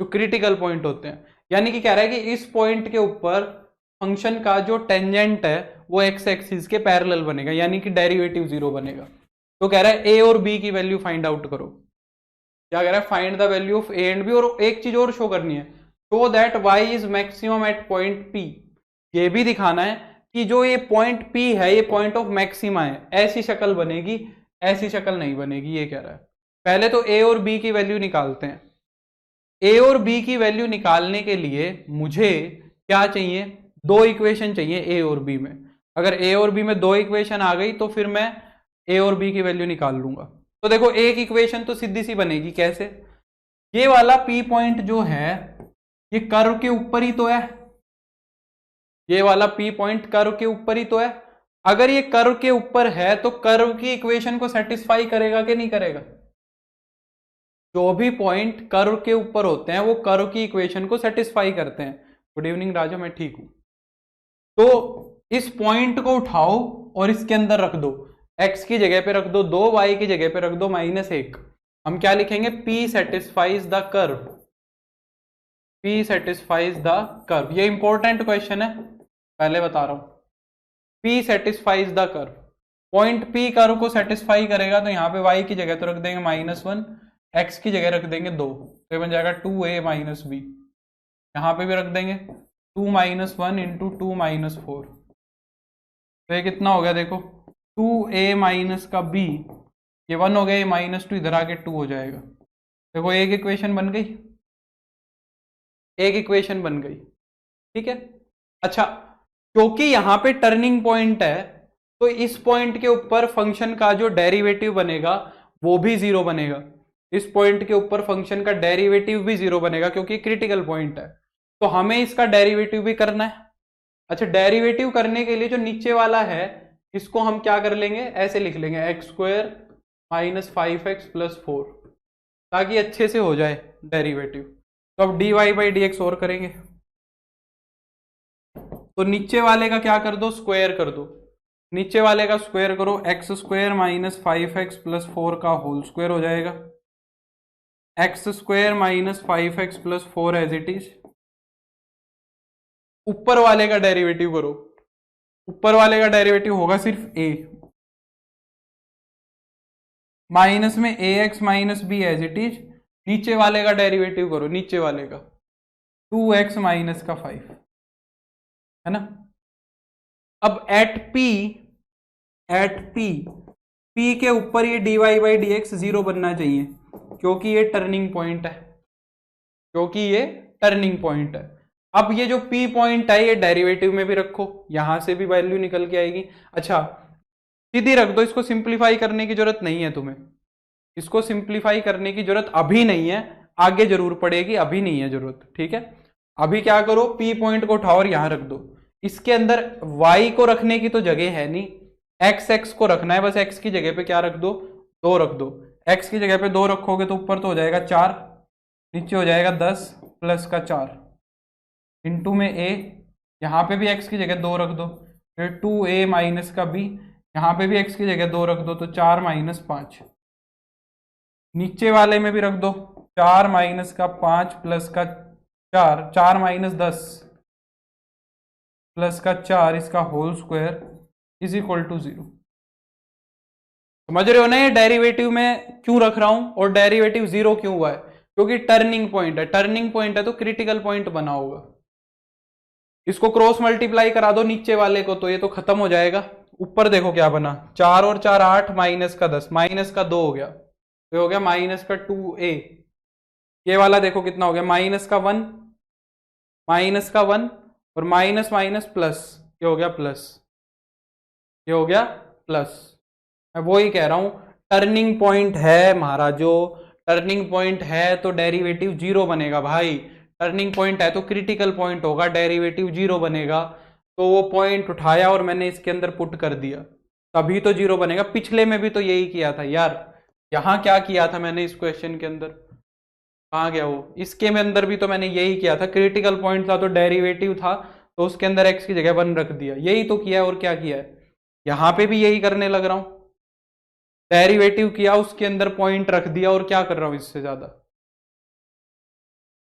जो क्रिटिकल पॉइंट होते हैं। यानी कि कह रहा है कि इस पॉइंट के ऊपर फंक्शन का जो टेंजेंट है वो एक्स एक्सिस के पैरेलल बनेगा, यानी कि डेरिवेटिव 0 बनेगा। तो कह रहा है ए और बी की वैल्यू फाइंड आउट करो। क्या कह रहा है? Find the value of A and B, और एक चीज और शो करनी है, show that Y is maximum at point P. ये भी दिखाना है कि जो ये पॉइंट पी है ये पॉइंट ऑफ मैक्सिमा है। ऐसी शक्ल बनेगी, ऐसी शक्ल नहीं बनेगी, ये कह रहा है। पहले तो ए और बी की वैल्यू निकालते हैं। ए और बी की वैल्यू निकालने के लिए मुझे क्या चाहिए? दो इक्वेशन चाहिए ए और बी में। अगर ए और बी में दो इक्वेशन आ गई तो फिर मैं ए और बी की वैल्यू निकाल लूंगा। तो देखो, एक इक्वेशन तो सीधी सी बनेगी। कैसे? ये वाला पी पॉइंट जो है ये कर्व के ऊपर ही तो है, ये वाला पी पॉइंट कर्व के ऊपर ही तो है। अगर ये कर्व के ऊपर है तो कर्व की इक्वेशन को सेटिस्फाई करेगा कि नहीं करेगा? जो भी पॉइंट कर्व के ऊपर होते हैं वो कर्व की इक्वेशन को सेटिस्फाई करते हैं। गुड इवनिंग राजा, मैं ठीक हूं। तो इस पॉइंट को उठाओ और इसके अंदर रख दो, x की जगह पे रख दो 2, y की जगह पे रख दो -1। हम क्या लिखेंगे? P satisfies the curve. P satisfies the curve. ये इंपॉर्टेंट क्वेश्चन है, पहले बता रहा हूं। P satisfies the curve. Point P curve को सेटिस्फाई करेगा तो यहाँ पे y की जगह तो रख देंगे -1, x की जगह रख देंगे 2, तो ये बन जाएगा 2a - b। यहां पे भी रख देंगे 2 - 1 × 2 - 4। तो ये कितना हो गया? देखो, 2a - का b, ये 1 हो गया, ये -2 इधर आके 2 हो जाएगा। देखो, एक इक्वेशन बन गई, एक इक्वेशन बन गई। ठीक है। अच्छा, क्योंकि यहां पे टर्निंग पॉइंट है तो इस पॉइंट के ऊपर फंक्शन का जो डेरिवेटिव बनेगा वो भी 0 बनेगा। इस पॉइंट के ऊपर फंक्शन का डेरिवेटिव भी 0 बनेगा, क्योंकि क्रिटिकल पॉइंट है। तो हमें इसका डेरिवेटिव भी करना है। अच्छा, डेरिवेटिव करने के लिए जो नीचे वाला है इसको हम क्या कर लेंगे? ऐसे लिख लेंगे x² - 5x + 4, ताकि अच्छे से हो जाए डेरिवेटिव। तो अब dy/dx और करेंगे, तो नीचे वाले का क्या कर दो? स्क्वायर कर दो। नीचे वाले का स्क्वायर करो, x² - 5x + 4 का होल स्क्वायर हो जाएगा। x² - 5x + 4 as it is. ऊपर वाले का डेरिवेटिव करो, ऊपर वाले का डेरिवेटिव होगा सिर्फ a, माइनस में ax - b as it is. नीचे वाले का डेरिवेटिव करो, नीचे वाले का 2x - 5, है ना। अब एट p के ऊपर ये dy/dx 0 बनना चाहिए, क्योंकि ये टर्निंग पॉइंट है, क्योंकि ये टर्निंग पॉइंट है। अब ये जो p पॉइंट है ये डेरिवेटिव में भी रखो, यहां से भी वैल्यू निकल के आएगी। अच्छा, सीधी रख दो, इसको सिंप्लीफाई करने की जरूरत नहीं है तुम्हें, इसको सिंप्लीफाई करने की जरूरत अभी नहीं है, आगे जरूर पड़ेगी, अभी नहीं है जरूरत। ठीक है, अभी क्या करो? p पॉइंट को उठाओ और यहां रख दो। इसके अंदर y को रखने की तो जगह है नहीं, x को रखना है, बस x की जगह पे क्या रख दो? 2 रख दो। x की जगह पे 2 रखोगे तो ऊपर तो हो जाएगा 4, नीचे हो जाएगा 10 + का 4 इंटू में a, यहाँ पे भी x की जगह 2 रख दो, फिर 2a - का b, यहाँ पे भी x की जगह 2 रख दो, तो 4 - 5। नीचे वाले में भी रख दो 4 - का 5 + का 4, 4 - 10 + का 4 इसका whole square is equal to 0। समझ रहे हो ना ये डेरिवेटिव में क्यों रख रहा हूं और डेरिवेटिव जीरो क्यों हुआ है? क्योंकि टर्निंग पॉइंट है, टर्निंग पॉइंट है तो क्रिटिकल पॉइंट बना होगा। इसको क्रॉस मल्टीप्लाई करा दो नीचे वाले को तो ये तो खत्म हो जाएगा। ऊपर देखो क्या बना, 4 और 4 8, माइनस का 10, माइनस का 2 हो गया, तो हो गया माइनस का 2a। ये वाला देखो कितना हो गया, माइनस का 1, माइनस का 1 और माइनस माइनस प्लस, ये हो गया प्लस, ये हो गया प्लस। मैं वो ही कह रहा हूं, टर्निंग पॉइंट है महाराजो, टर्निंग पॉइंट है तो डेरिवेटिव जीरो बनेगा भाई। टर्निंग पॉइंट है तो क्रिटिकल पॉइंट होगा, डेरिवेटिव जीरो बनेगा। तो वो पॉइंट उठाया और मैंने इसके अंदर पुट कर दिया, तभी तो जीरो बनेगा। पिछले में भी तो यही किया था यार। यहां क्या किया था मैंने इस क्वेश्चन के अंदर, कहाँ गया वो, इसके में अंदर भी तो मैंने यही किया था। क्रिटिकल पॉइंट था तो डेरिवेटिव था, तो उसके अंदर एक्स की जगह 1 रख दिया, यही तो किया है। और क्या किया है, यहां पे भी यही करने लग रहा हूं। डेरिवेटिव किया, उसके अंदर पॉइंट रख दिया, और क्या कर रहा हूं इससे ज्यादा।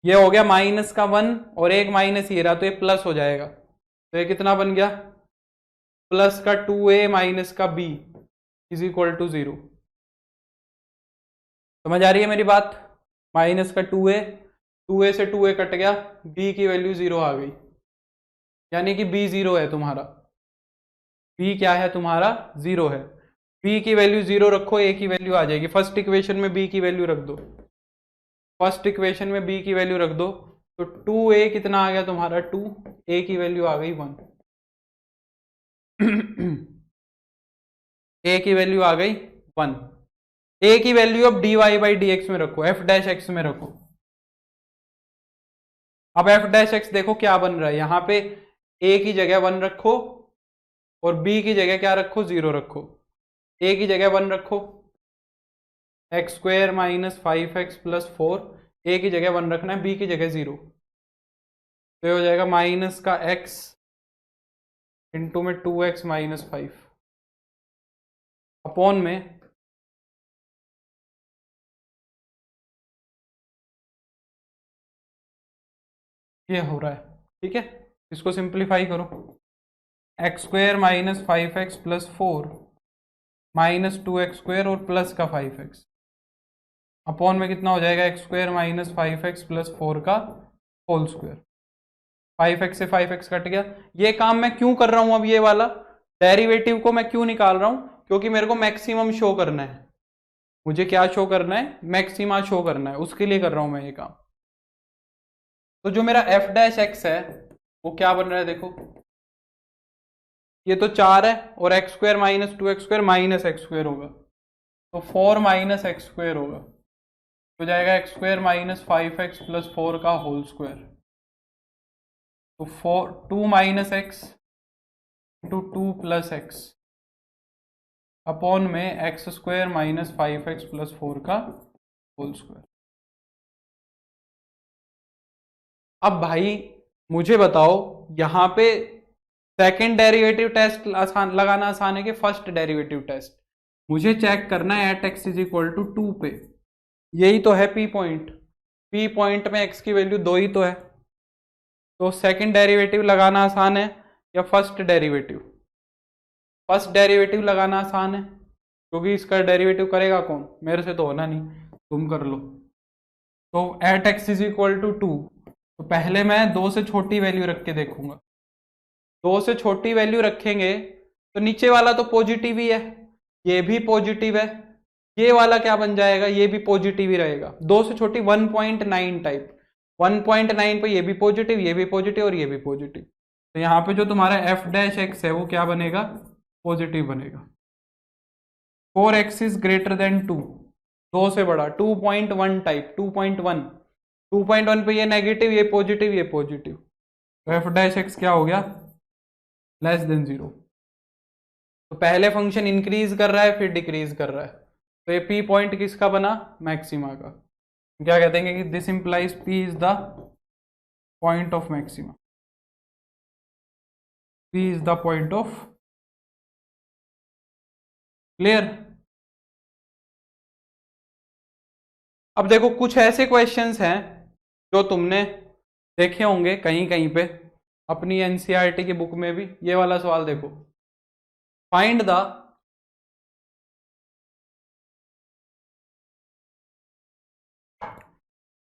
ये हो गया माइनस का 1 और एक माइनस ये रहा, तो ये प्लस हो जाएगा। तो ये कितना बन गया, प्लस का 2a माइनस का b इज इक्वल टू 0। समझ आ रही है मेरी बात? माइनस का 2a से 2a कट गया, b की वैल्यू 0 आ गई, यानी कि b 0 है तुम्हारा। b क्या है तुम्हारा, 0 है। b की वैल्यू 0 रखो, a की वैल्यू आ जाएगी। फर्स्ट इक्वेशन में b की वैल्यू रख दो, फर्स्ट इक्वेशन में b की वैल्यू रख दो, तो 2a कितना आ गया तुम्हारा 2, a की वैल्यू आ गई 1। a की वैल्यू आ गई 1। a की वैल्यू अब dy बाई डी एक्स में रखो, f डैश एक्स में रखो। अब f डैश एक्स देखो क्या बन रहा है, यहां पे a की जगह 1 रखो और b की जगह क्या रखो, 0 रखो। a की जगह 1 रखो, x square minus 5x plus 4, a की जगह 1 रखना है, b की जगह 0। तो ये हो जाएगा माइनस का x इंटू में 2x माइनस 5 अपॉन में ये हो रहा है। ठीक है, इसको सिंप्लीफाई करो, x square minus 5x plus 4 minus 2x square और प्लस का 5x अपॉन में कितना हो जाएगा, x square minus 5x plus 4 का होल स्क्वेयर। 5x से 5x कट गया। ये काम मैं क्यों कर रहा हूं, अब ये वाला डेरिवेटिव को मैं क्यों निकाल रहा हूं, क्योंकि मेरे को मैक्सिमम शो करना है। मुझे क्या शो करना है, मैक्सिमा शो करना है, उसके लिए कर रहा हूं मैं ये काम। तो जो मेरा f डैश एक्स है वो क्या बन रहा है देखो, ये तो 4 है और x square minus 2x square minus x square होगा, तो 4 माइनस एक्स स्क्वायर होगा, तो जाएगा x square minus 5x plus 4 का होल स्क्वायर। तो 2 minus x into 2 plus x upon में x square minus 5x plus 4 का होल स्क्वायर। अब भाई मुझे बताओ, यहां पे सेकेंड डेरिवेटिव टेस्ट आसान लगाना आसान है कि फर्स्ट डेरिवेटिव टेस्ट? मुझे चेक करना है at x is equal to 2 पे, यही तो है पी पॉइंट। पी पॉइंट में एक्स की वैल्यू 2 ही तो है, तो सेकेंड डेरिवेटिव लगाना आसान है या फर्स्ट डेरिवेटिव? फर्स्ट डेरिवेटिव लगाना आसान है, क्योंकि इसका डेरिवेटिव करेगा कौन, मेरे से तो होना नहीं, तुम कर लो। तो at x is equal to 2, तो पहले मैं 2 से छोटी वैल्यू रख के देखूंगा। 2 से छोटी वैल्यू रखेंगे तो नीचे वाला तो पॉजिटिव ही है, ये भी पॉजिटिव है, ये वाला क्या बन जाएगा, ये भी पॉजिटिव ही रहेगा। 2 से छोटी 1.9 टाइप, 1.9 पे ये भी पॉजिटिव, ये भी पॉजिटिव और ये भी पॉजिटिव, तो यहाँ पे जो तुम्हारा एफ डैश एक्स है वो क्या बनेगा, पॉजिटिव बनेगा। 4x इज ग्रेटर देन 2, 2 से बड़ा, 2.1 टाइप, 2.1, 2.1 पे ये नेगेटिव, ये पॉजिटिव, ये पॉजिटिव, तो एफ डैश एक्स क्या हो गया, लेस देन 0। तो पहले फंक्शन इंक्रीज कर रहा है फिर डिक्रीज कर रहा है, तो ये पी पॉइंट किसका बना, मैक्सिमा का। क्या कहते हैं कि this implies P is the point of maxima, P is the point of, clear? अब देखो कुछ ऐसे क्वेश्चंस हैं जो तुमने देखे होंगे कहीं कहीं पे अपनी एनसीईआरटी की बुक में भी। ये वाला सवाल देखो, find the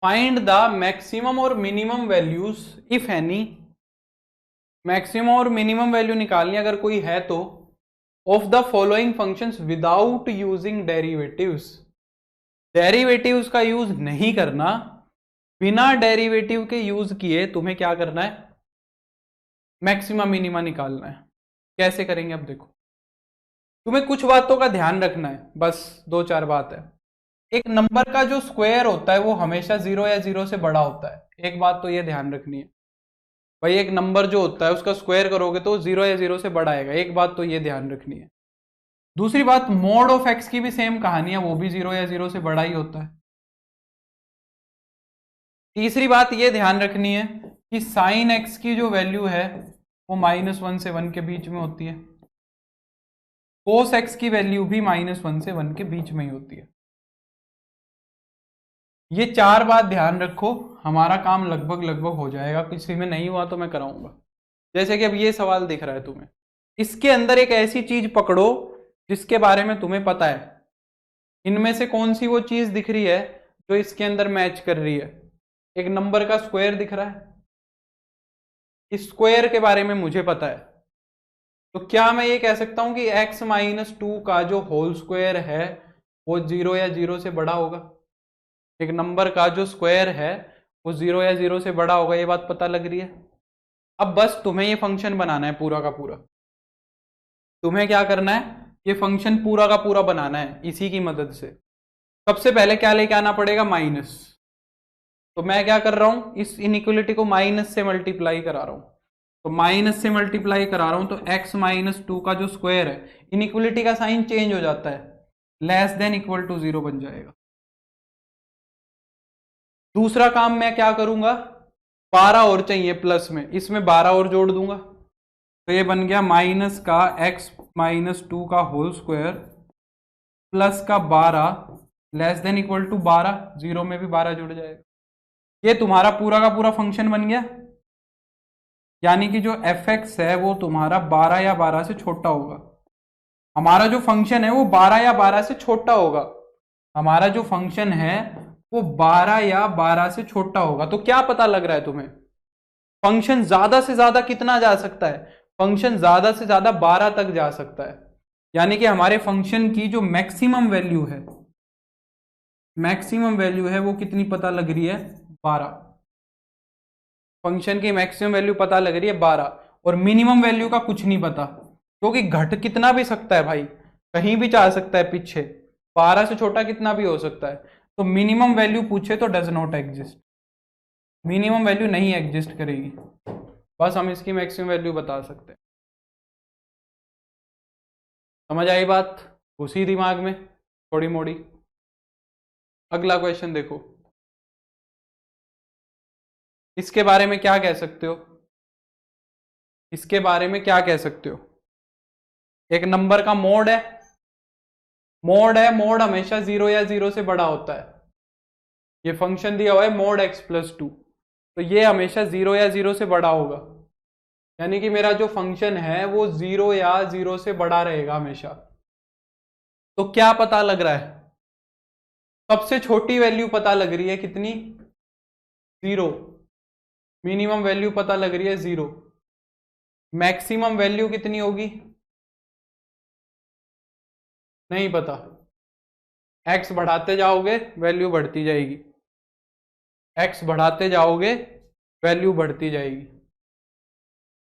find the maximum और minimum values if any, maximum और मिनिमम वैल्यू निकालनी अगर कोई है तो, of the following functions without using derivatives. Derivatives का यूज नहीं करना, बिना डेरिवेटिव के यूज किए तुम्हें क्या करना है, मैक्सिमा मिनिमा निकालना है। कैसे करेंगे अब देखो, तुम्हें कुछ बातों का ध्यान रखना है, बस दो चार बात है। एक नंबर का जो स्क्वायर होता है वो हमेशा जीरो या जीरो से बड़ा होता है, एक बात तो ये ध्यान रखनी है भाई। एक नंबर जो होता है उसका स्क्वायर करोगे तो जीरो या जीरो से बड़ा आएगा, एक बात तो ये ध्यान रखनी है। दूसरी बात, मोड ऑफ एक्स की भी सेम कहानी है, वो भी जीरो या जीरो से बड़ा ही होता है। तीसरी बात ये ध्यान रखनी है कि साइन एक्स की जो वैल्यू है वो -1 से 1 के बीच में होती है, कोस एक्स की वैल्यू भी -1 से 1 के बीच में ही होती है। ये चार बात ध्यान रखो, हमारा काम लगभग लगभग हो जाएगा। किसी में नहीं हुआ तो मैं कराऊंगा। जैसे कि अब ये सवाल दिख रहा है तुम्हें, इसके अंदर एक ऐसी चीज पकड़ो जिसके बारे में तुम्हें पता है, इनमें से कौन सी वो चीज दिख रही है जो इसके अंदर मैच कर रही है। एक नंबर का स्क्वायर दिख रहा है, इस स्क्वायर के बारे में मुझे पता है, तो क्या मैं ये कह सकता हूं कि x-2 का जो होल स्क्वायर है वो जीरो या जीरो से बड़ा होगा। एक नंबर का जो स्क्वायर है वो जीरो या जीरो से बड़ा होगा, ये बात पता लग रही है। अब बस तुम्हें ये फंक्शन बनाना है पूरा का पूरा। तुम्हें क्या करना है, ये फंक्शन पूरा का पूरा बनाना है इसी की मदद से। सबसे पहले क्या लेके आना पड़ेगा, माइनस। तो मैं क्या कर रहा हूं, इस इनइक्वलिटी को माइनस से मल्टीप्लाई करा रहा हूं। तो माइनस से मल्टीप्लाई करा रहा हूं तो x-2 का जो स्क्वायर है, इनइक्वलिटी का साइन चेंज हो जाता है, लेस देन इक्वल टू 0 बन जाएगा। दूसरा काम मैं क्या करूंगा, 12 और चाहिए प्लस में, इसमें 12 और जोड़ दूंगा, तो ये बन गया माइनस का x-2 का होल स्क्वायर प्लस का 12 less than equal to 12, zero में भी 12 जुड़ जाएगा। ये तुम्हारा पूरा का पूरा फंक्शन बन गया, यानी कि जो f(x) है वो तुम्हारा 12 या 12 से छोटा होगा। हमारा जो फंक्शन है वो 12 या 12 से छोटा होगा, हमारा जो फंक्शन है वो 12 या 12 से छोटा होगा। तो क्या पता लग रहा है तुम्हें, फंक्शन ज्यादा से ज्यादा कितना जा सकता है, फंक्शन ज्यादा से ज्यादा 12 तक जा सकता है। यानी कि हमारे फंक्शन की जो मैक्सिमम वैल्यू है, मैक्सिमम वैल्यू है वो कितनी पता लग रही है, 12। फंक्शन की मैक्सिमम वैल्यू पता लग रही है 12, और मिनिमम वैल्यू का कुछ नहीं पता, क्योंकि घट कितना भी सकता है भाई, कहीं भी जा सकता है पीछे, 12 से छोटा कितना भी हो सकता है। तो मिनिमम वैल्यू पूछे तो does not exist, minimum value नहीं एग्जिस्ट करेगी, बस हम इसकी मैक्सिमम वैल्यू बता सकते हैं। समझ आई बात, उसी दिमाग में थोड़ी मोड़ी। अगला क्वेश्चन देखो, इसके बारे में क्या कह सकते हो, इसके बारे में क्या कह सकते हो, एक नंबर का मोड है, मोड है, मोड हमेशा जीरो या जीरो से बड़ा होता है। ये फंक्शन दिया हुआ है मोड x+2, तो ये हमेशा जीरो या जीरो से बड़ा होगा, यानी कि मेरा जो फंक्शन है वो जीरो या जीरो से बड़ा रहेगा हमेशा। तो क्या पता लग रहा है, सबसे छोटी वैल्यू पता लग रही है कितनी, 0। मिनिमम वैल्यू पता लग रही है 0, मैक्सिमम वैल्यू कितनी होगी नहीं पता, x बढ़ाते जाओगे वैल्यू बढ़ती जाएगी, x बढ़ाते जाओगे वैल्यू बढ़ती जाएगी।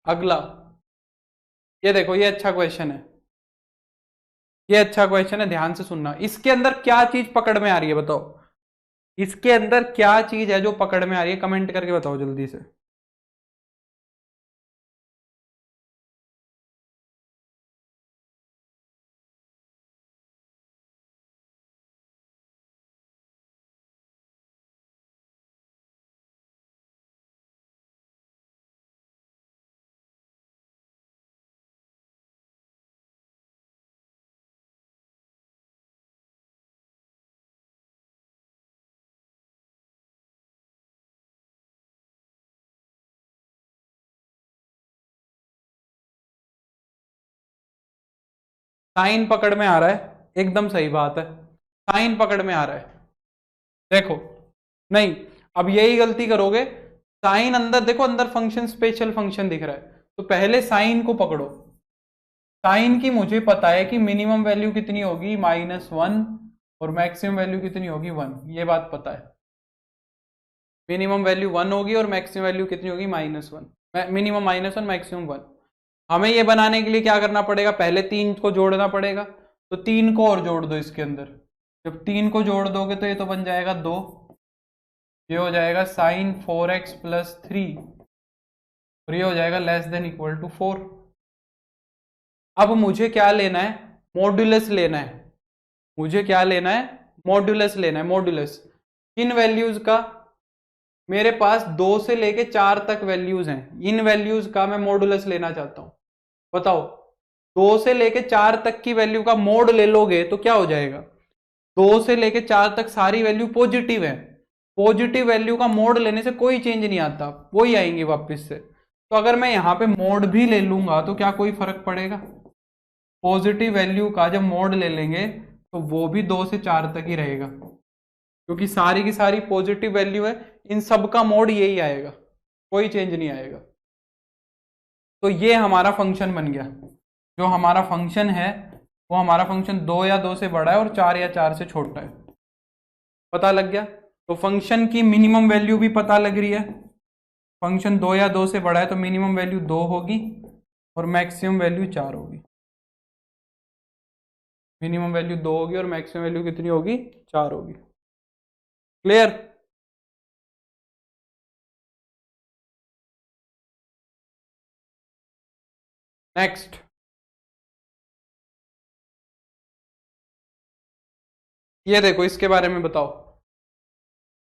अगला, ये देखो, ये अच्छा क्वेश्चन है, ये अच्छा क्वेश्चन है, ध्यान से सुनना। इसके अंदर क्या चीज पकड़ में आ रही है बताओ, इसके अंदर क्या चीज है जो पकड़ में आ रही है, कमेंट करके बताओ जल्दी से। साइन पकड़ में आ रहा है, एकदम सही बात है, साइन पकड़ में आ रहा है। देखो, नहीं, अब यही गलती करोगे, साइन अंदर देखो, अंदर फंक्शन स्पेशल फंक्शन दिख रहा है, तो पहले साइन को पकड़ो। साइन की मुझे पता है कि मिनिमम वैल्यू कितनी होगी -1 और मैक्सिमम वैल्यू कितनी होगी 1, ये बात पता है। मिनिमम वैल्यू 1 होगी और मैक्सिमम वैल्यू कितनी होगी -1, मिनिमम -1 मैक्सिमम 1। हमें ये बनाने के लिए क्या करना पड़ेगा, पहले 3 को जोड़ना पड़ेगा, तो 3 को और जोड़ दो इसके अंदर। जब 3 को जोड़ दोगे तो ये तो बन जाएगा 2, ये हो जाएगा sin 4x + 3 और ये हो जाएगा <= 4। अब मुझे क्या लेना है, मॉड्यूलस लेना है। मुझे क्या लेना है, मॉड्यूलस लेना है। मॉड्यूलस किन वैल्यूज का, मेरे पास 2 से लेके 4 तक वैल्यूज हैं, इन वैल्यूज का मैं मॉड्यूलस लेना चाहता हूं। बताओ, 2 से लेके 4 तक की वैल्यू का मोड ले लोगे तो क्या हो जाएगा, 2 से लेके 4 तक सारी वैल्यू पॉजिटिव है, पॉजिटिव वैल्यू का मोड लेने से कोई चेंज नहीं आता, वही आएंगे वापस से। तो अगर मैं यहां पे मोड भी ले लूंगा तो क्या कोई फर्क पड़ेगा, पॉजिटिव वैल्यू का जब मोड ले लेंगे तो वो भी 2 से 4 तक ही रहेगा, क्योंकि सारी की सारी पॉजिटिव वैल्यू है, इन सब का मोड यही आएगा, कोई चेंज नहीं आएगा। तो ये हमारा फंक्शन बन गया। जो हमारा फंक्शन है वो हमारा फंक्शन 2 या 2 से बड़ा है और 4 या 4 से छोटा है, पता लग गया। तो फंक्शन की मिनिमम वैल्यू भी पता लग रही है, फंक्शन 2 या 2 से बड़ा है तो मिनिमम वैल्यू 2 होगी और मैक्सिमम वैल्यू 4 होगी। मिनिमम वैल्यू 2 होगी और मैक्सिमम वैल्यू कितनी होगी, 4 होगी। क्लियर। नेक्स्ट, ये देखो, इसके बारे में बताओ।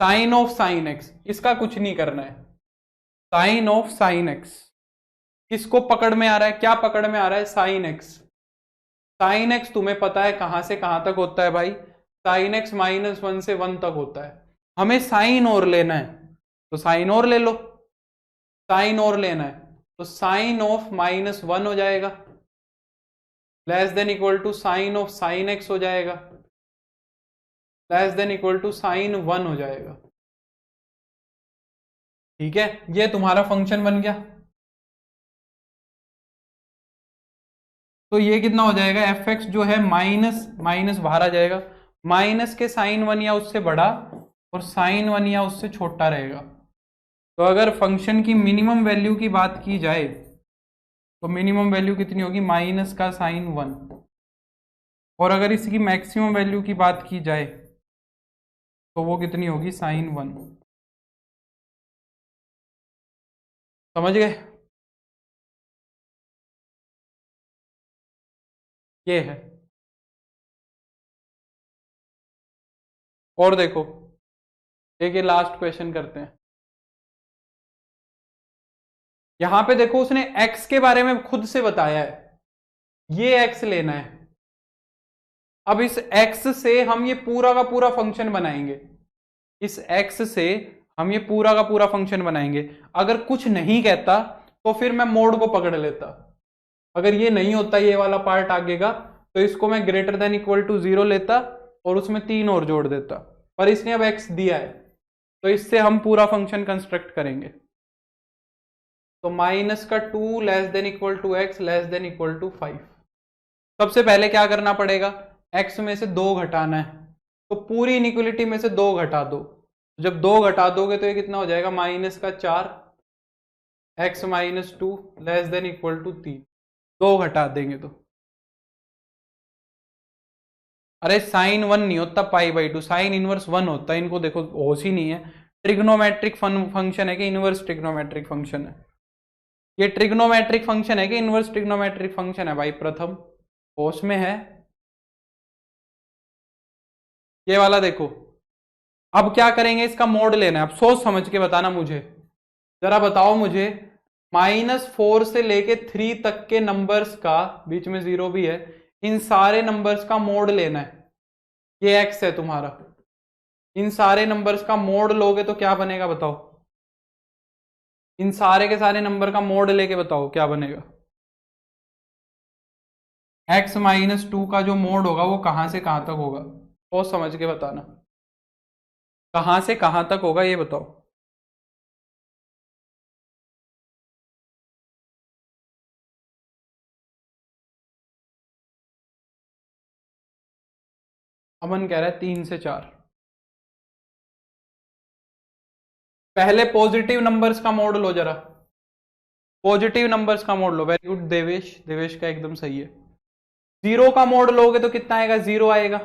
साइन ऑफ साइन एक्स, इसका कुछ नहीं करना है। साइन ऑफ साइन एक्स किसको पकड़ में आ रहा है, क्या पकड़ में आ रहा है, साइन एक्स। साइन एक्स तुम्हें पता है कहां से कहां तक होता है भाई, साइन एक्स -1 से 1 तक होता है। हमें साइन और लेना है तो साइन और ले लो, साइन और लेना है तो साइन ऑफ -1 हो जाएगा, <= साइन ऑफ साइन एक्स हो जाएगा, <= साइन 1 हो जाएगा। ठीक है, ये तुम्हारा फंक्शन बन गया। तो ये कितना हो जाएगा, एफ एक्स जो है माइनस माइनस बाहर आ जाएगा, माइनस के साइन 1 या उससे बड़ा और साइन 1 या उससे छोटा रहेगा। तो अगर फंक्शन की मिनिमम वैल्यू की बात की जाए तो मिनिमम वैल्यू कितनी होगी, माइनस का साइन 1, और अगर इसकी मैक्सिमम वैल्यू की बात की जाए तो वो कितनी होगी, साइन 1। समझ गए, ये है। और देखो, एक ये लास्ट क्वेश्चन करते हैं। यहां पे देखो, उसने x के बारे में खुद से बताया है, ये x लेना है। अब इस x से हम ये पूरा का पूरा फंक्शन बनाएंगे, इस x से हम ये पूरा का पूरा फंक्शन बनाएंगे। अगर कुछ नहीं कहता तो फिर मैं मोड को पकड़ लेता, अगर ये नहीं होता ये वाला पार्ट आगे का तो इसको मैं <= 0 लेता और उसमें 3 और जोड़ देता, पर इसने अब x दिया है तो इससे हम पूरा फंक्शन कंस्ट्रक्ट करेंगे। तो -2 <= x <= 5। सबसे पहले क्या करना पड़ेगा, x में से 2 घटाना है, तो पूरी इनइक्वलिटी में से 2 घटा दो। जब 2 घटा दोगे तो ये कितना हो जाएगा, -4 x - 2 <= 3। 2 घटा देंगे तो, अरे साइन 1 नहीं होता π/2, साइन इनवर्स 1 होता है। इनको देखो होश ही नहीं है, ट्रिग्नोमेट्रिक फंक्शन है कि इनवर्स ट्रिग्नोमेट्रिक फंक्शन है, ये ट्रिग्नोमेट्रिक फंक्शन है कि इनवर्स ट्रिग्नोमेट्रिक फंक्शन है भाई, प्रथम होश में है। ये वाला देखो, अब क्या करेंगे, इसका मोड लेना है। अब सोच समझ के बताना मुझे, जरा बताओ मुझे, -4 से लेके 3 तक के नंबर्स का, बीच में 0 भी है, इन सारे नंबर्स का मोड लेना है। ये x है तुम्हारा, इन सारे नंबर्स का मोड लोगे तो क्या बनेगा बताओ, इन सारे के सारे नंबर का मोड लेके बताओ क्या बनेगा। x - 2 का जो मोड होगा वो कहां से कहां तक होगा, सोच समझ के बताना, कहां से कहां तक होगा ये बताओ। अमन कह रहा है 3 से 4। पहले पॉजिटिव नंबर्स का मोड लो जरा, पॉजिटिव नंबर्स का मोड लो। वेरी गुड देवेश, देवेश का एकदम सही है। 0 का मोड लोगे तो कितना आएगा? 0 आएगा।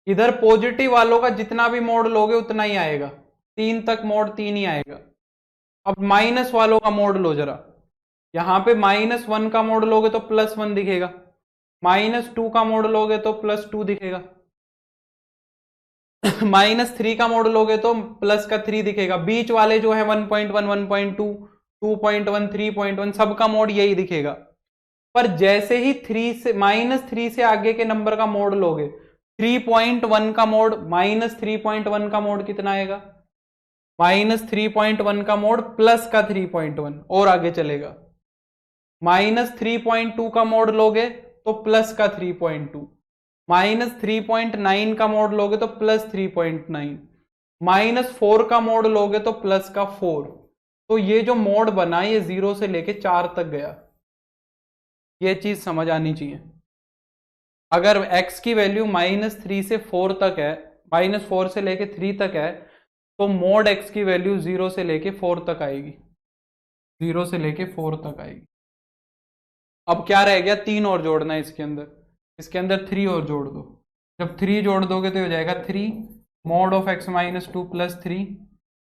इधर पॉजिटिव वालों का जितना भी मोड लोगे उतना ही आएगा, 3 तक मोड 3 ही आएगा। अब माइनस वालों का मोड लो जरा, यहां पे -1 का मोड लोगे तो +1 दिखेगा, -2 का मोड लोगे तो +2 दिखेगा, -3 का मोड लोगे तो +3 दिखेगा। बीच वाले जो है 1.1, 1.2, 2.1, 3.1 सबका मोड यही दिखेगा। पर जैसे ही 3 से -3 से आगे के नंबर का मोड लोगे, 3.1 का मोड, -3.1 का मोड कितना आएगा? -3.1 का मोड प्लस का 3.1 और आगे चलेगा। -3.2 का मोड लोगे तो प्लस का 3.2, -3.9 का मोड लोगे तो +3.9, -4 का मोड लोगे तो प्लस का 4। तो ये जो मोड बना ये 0 से लेके 4 तक गया। ये चीज समझ आनी चाहिए। अगर x की वैल्यू -3 से 4 तक है, -4 से लेके 3 तक है, तो मोड x की वैल्यू 0 से लेके 4 तक आएगी, 0 से लेके 4 तक आएगी। अब क्या रह गया? 3 और जोड़ना है इसके अंदर, इसके अंदर 3 और जोड़ दो। जब 3 जोड़ दोगे तो हो जाएगा 3 mod of x - 2 + 3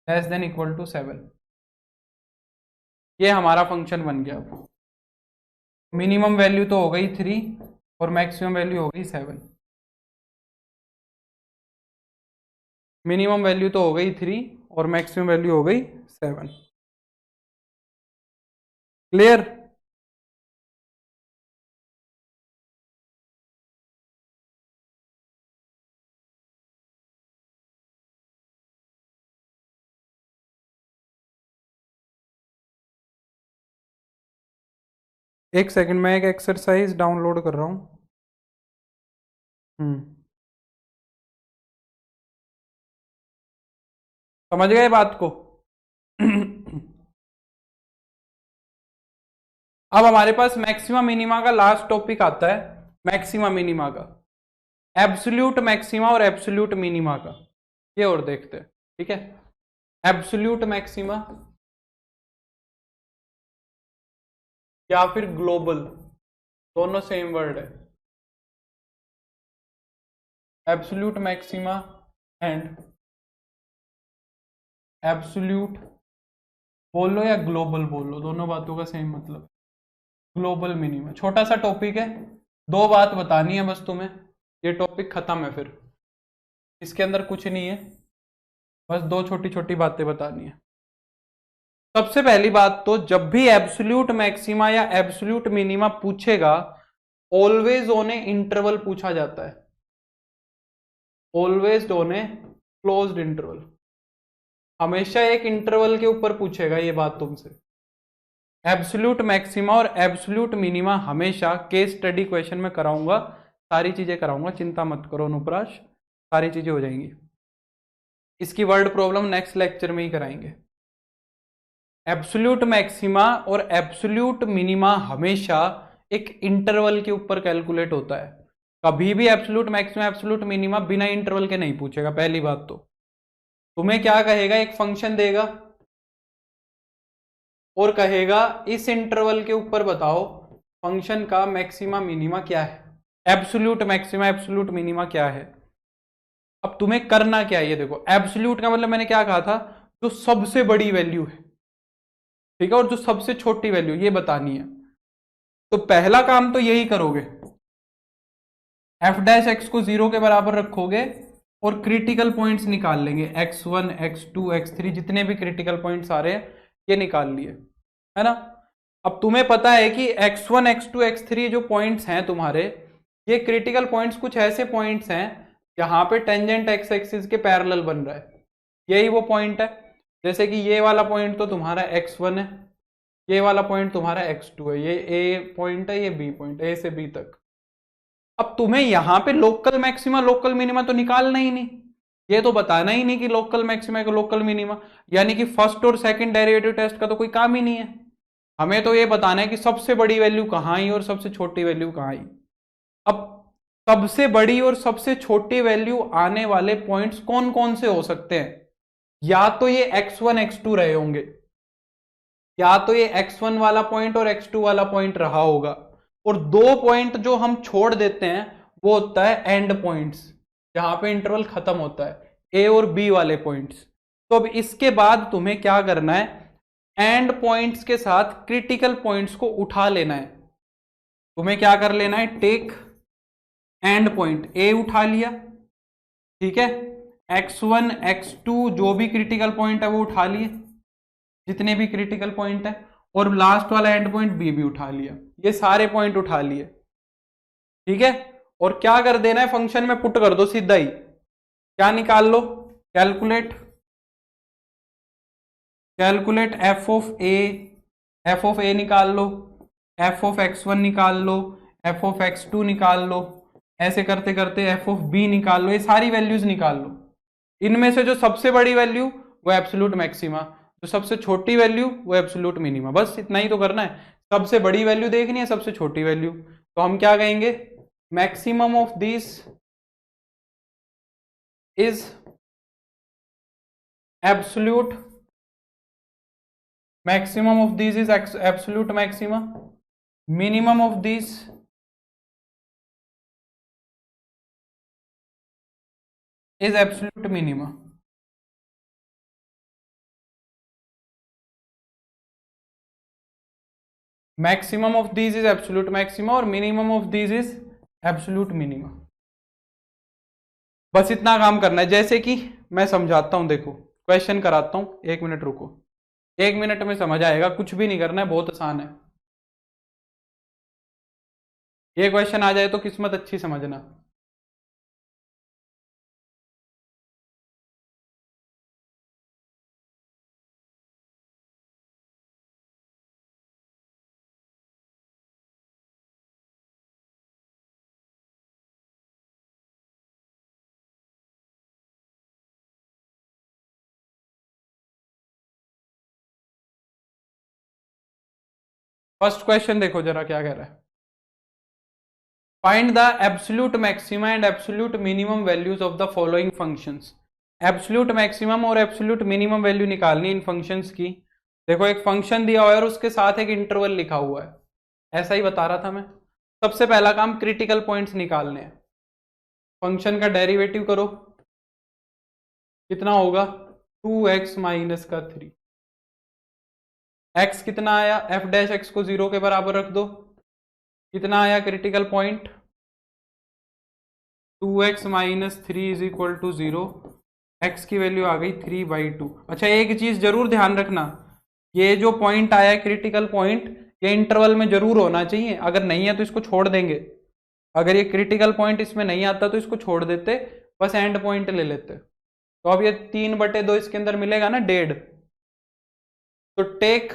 less than equal to 7। ये हमारा फंक्शन बन गया। मिनिमम वैल्यू तो हो गई 3 और मैक्सिमम वैल्यू हो गई 7। मिनिमम वैल्यू तो हो गई 3 और मैक्सिमम वैल्यू हो गई 7। क्लियर? एक सेकंड, मैं एक एक्सरसाइज डाउनलोड कर रहा हूं। समझ गए बात को? अब हमारे पास मैक्सिमा मिनिमा का लास्ट टॉपिक आता है, मैक्सिमा मिनिमा का, एब्सोल्यूट मैक्सिमा और एब्सोल्यूट मिनिमा का। ये और देखते हैं, ठीक है? एब्सोल्यूट मैक्सिमा या फिर ग्लोबल, दोनों सेम वर्ड है। एब्सोल्यूट मैक्सिमा एंड एब्सोल्यूट बोलो या ग्लोबल बोलो, दोनों बातों का सेम मतलब। ग्लोबल मिनिमा छोटा सा टॉपिक है, 2 बात बतानी है बस तुम्हें, ये टॉपिक खत्म है। फिर इसके अंदर कुछ नहीं है, बस 2 छोटी छोटी बातें बतानी है। सबसे पहली बात तो, जब भी एब्सोल्यूट मैक्सिमा या एब्सोल्यूट मिनिमा पूछेगा, ऑलवेज ऑन ए इंटरवल पूछा जाता है, always on a closed interval. हमेशा एक इंटरवल के ऊपर पूछेगा ये बात तुमसे। एब्सोल्यूट मैक्सिमा और एब्सोल्यूट मिनिमा हमेशा केस स्टडी क्वेश्चन में कराऊंगा, सारी चीजें कराऊंगा, चिंता मत करो अनुप्राश, सारी चीजें हो जाएंगी। इसकी वर्ड प्रॉब्लम नेक्स्ट लेक्चर में ही कराएंगे। एब्सोल्यूट मैक्सिमा और एब्सोल्यूट मिनिमा हमेशा एक इंटरवल के ऊपर कैलकुलेट होता है। कभी भी एब्सोल्यूट मैक्सिमा एब्सोल्यूट मिनिमा बिना इंटरवल के नहीं पूछेगा। पहली बात तो तुम्हें क्या कहेगा, एक फंक्शन देगा और कहेगा इस इंटरवल के ऊपर बताओ फंक्शन का मैक्सिमा मिनिमा क्या है, एब्सोल्यूट मैक्सिमा एब्सोल्यूट मिनिमा क्या है। अब तुम्हें करना क्या है, ये देखो, एब्सोल्यूट का मतलब मैंने क्या कहा था, जो सबसे बड़ी वैल्यू है, ठीक है, और जो सबसे छोटी वैल्यू ये बतानी है। तो पहला काम तो यही करोगे, f' को 0 के बराबर रखोगे और क्रिटिकल पॉइंट्स निकाल लेंगे, x1 x2 x3 जितने भी क्रिटिकल पॉइंट्स आ रहे हैं ये निकाल लिए, है ना। अब तुम्हें पता है कि x1 x2 x3 जो पॉइंट्स हैं तुम्हारे, ये क्रिटिकल पॉइंट्स कुछ ऐसे पॉइंट्स हैं जहां पे टेंजेंट एक्स एक्सिस के पैरेलल बन रहा है, यही वो पॉइंट है। जैसे कि ये वाला पॉइंट तो तुम्हारा x1 है, ये वाला पॉइंट तुम्हारा x2 है, ये a पॉइंट है, ये b पॉइंट, a से b तक। अब तुम्हें यहां पे लोकल मैक्सिमा लोकल मिनिमा तो निकालना ही नहीं, ये तो बताना ही नहीं कि लोकल मैक्सिमा का लोकल मिनिमा, यानी कि फर्स्ट और सेकंड डेरिवेटिव टेस्ट का तो कोई काम ही नहीं है। हमें तो ये बताना है कि सबसे बड़ी वैल्यू कहाँ आई और सबसे छोटी वैल्यू कहाँ आई। अब सबसे बड़ी और सबसे छोटी वैल्यू आने वाले पॉइंट्स कौन कौन से हो सकते हैं? या तो ये x1 x2 रहे होंगे, या तो ये x1 वाला पॉइंट और x2 वाला पॉइंट रहा होगा, और दो पॉइंट जो हम छोड़ देते हैं वो होता है एंड पॉइंट्स, जहां पे इंटरवल खत्म होता है, ए और बी वाले पॉइंट्स। तो अब इसके बाद तुम्हें क्या करना है, एंड पॉइंट्स के साथ क्रिटिकल पॉइंट्स को उठा लेना है। तुम्हें क्या कर लेना है, टेक एंड पॉइंट ए उठा लिया, ठीक है, x1 x2 जो भी क्रिटिकल पॉइंट है वो उठा लिए, जितने भी क्रिटिकल पॉइंट है, और लास्ट वाला एंड पॉइंट बी भी उठा लिया, ये सारे पॉइंट उठा लिए, ठीक है। और क्या कर देना है, फंक्शन में पुट कर दो सीधा ही, क्या निकाल लो, कैलकुलेट कैलकुलेट एफ ऑफ ए निकाल लो, एफ ऑफ x1 निकाल लो, एफ ऑफ x2 निकाल लो, ऐसे करते करते एफ ऑफ बी निकाल लो, ये सारी वैल्यूज निकाल लो। इनमें से जो सबसे बड़ी वैल्यू वो एब्सोल्यूट मैक्सिमा, जो सबसे छोटी वैल्यू वो एब्सोल्यूट मिनिमा, बस इतना ही तो करना है। सबसे बड़ी वैल्यू देखनी है, सबसे छोटी वैल्यू, तो हम क्या कहेंगे, maximum of this is absolute maximum of these is absolute maxima, minimum of these is absolute minima। Maximum of these is absolute maxima और minimum of these is absolute minima. बस इतना काम करना है, जैसे कि मैं समझाता हूं, देखो क्वेश्चन कराता हूं, 1 मिनट रुको, 1 मिनट में समझ आएगा, कुछ भी नहीं करना है, बहुत आसान है। ये क्वेश्चन आ जाए तो किस्मत अच्छी समझना। फर्स्ट क्वेश्चन देखो जरा क्या कह रहा है, find the absolute maxima and absolute minimum values of the following functions. Absolute maximum और एब्सोल्यूट मिनिमम वैल्यू निकालनी इन फंक्शंस की। देखो एक फंक्शन दिया हुआ है और उसके साथ एक इंटरवल लिखा हुआ है, ऐसा ही बता रहा था मैं। सबसे पहला काम क्रिटिकल पॉइंट्स निकालने हैं। फंक्शन का डेरिवेटिव करो, कितना होगा, 2x माइनस का 3। x कितना आया, f डैश x को 0 के बराबर रख दो, कितना आया critical point, 2x minus 3 is equal to 0। x की वैल्यू आ गई 3/2। अच्छा एक चीज जरूर ध्यान रखना, ये जो पॉइंट आया है क्रिटिकल पॉइंट, ये इंटरवल में जरूर होना चाहिए, अगर नहीं है तो इसको छोड़ देंगे। अगर ये क्रिटिकल पॉइंट इसमें नहीं आता तो इसको छोड़ देते, बस एंड पॉइंट ले लेते। तो अब ये 3/2 इसके अंदर मिलेगा ना, 1.5। तो टेक,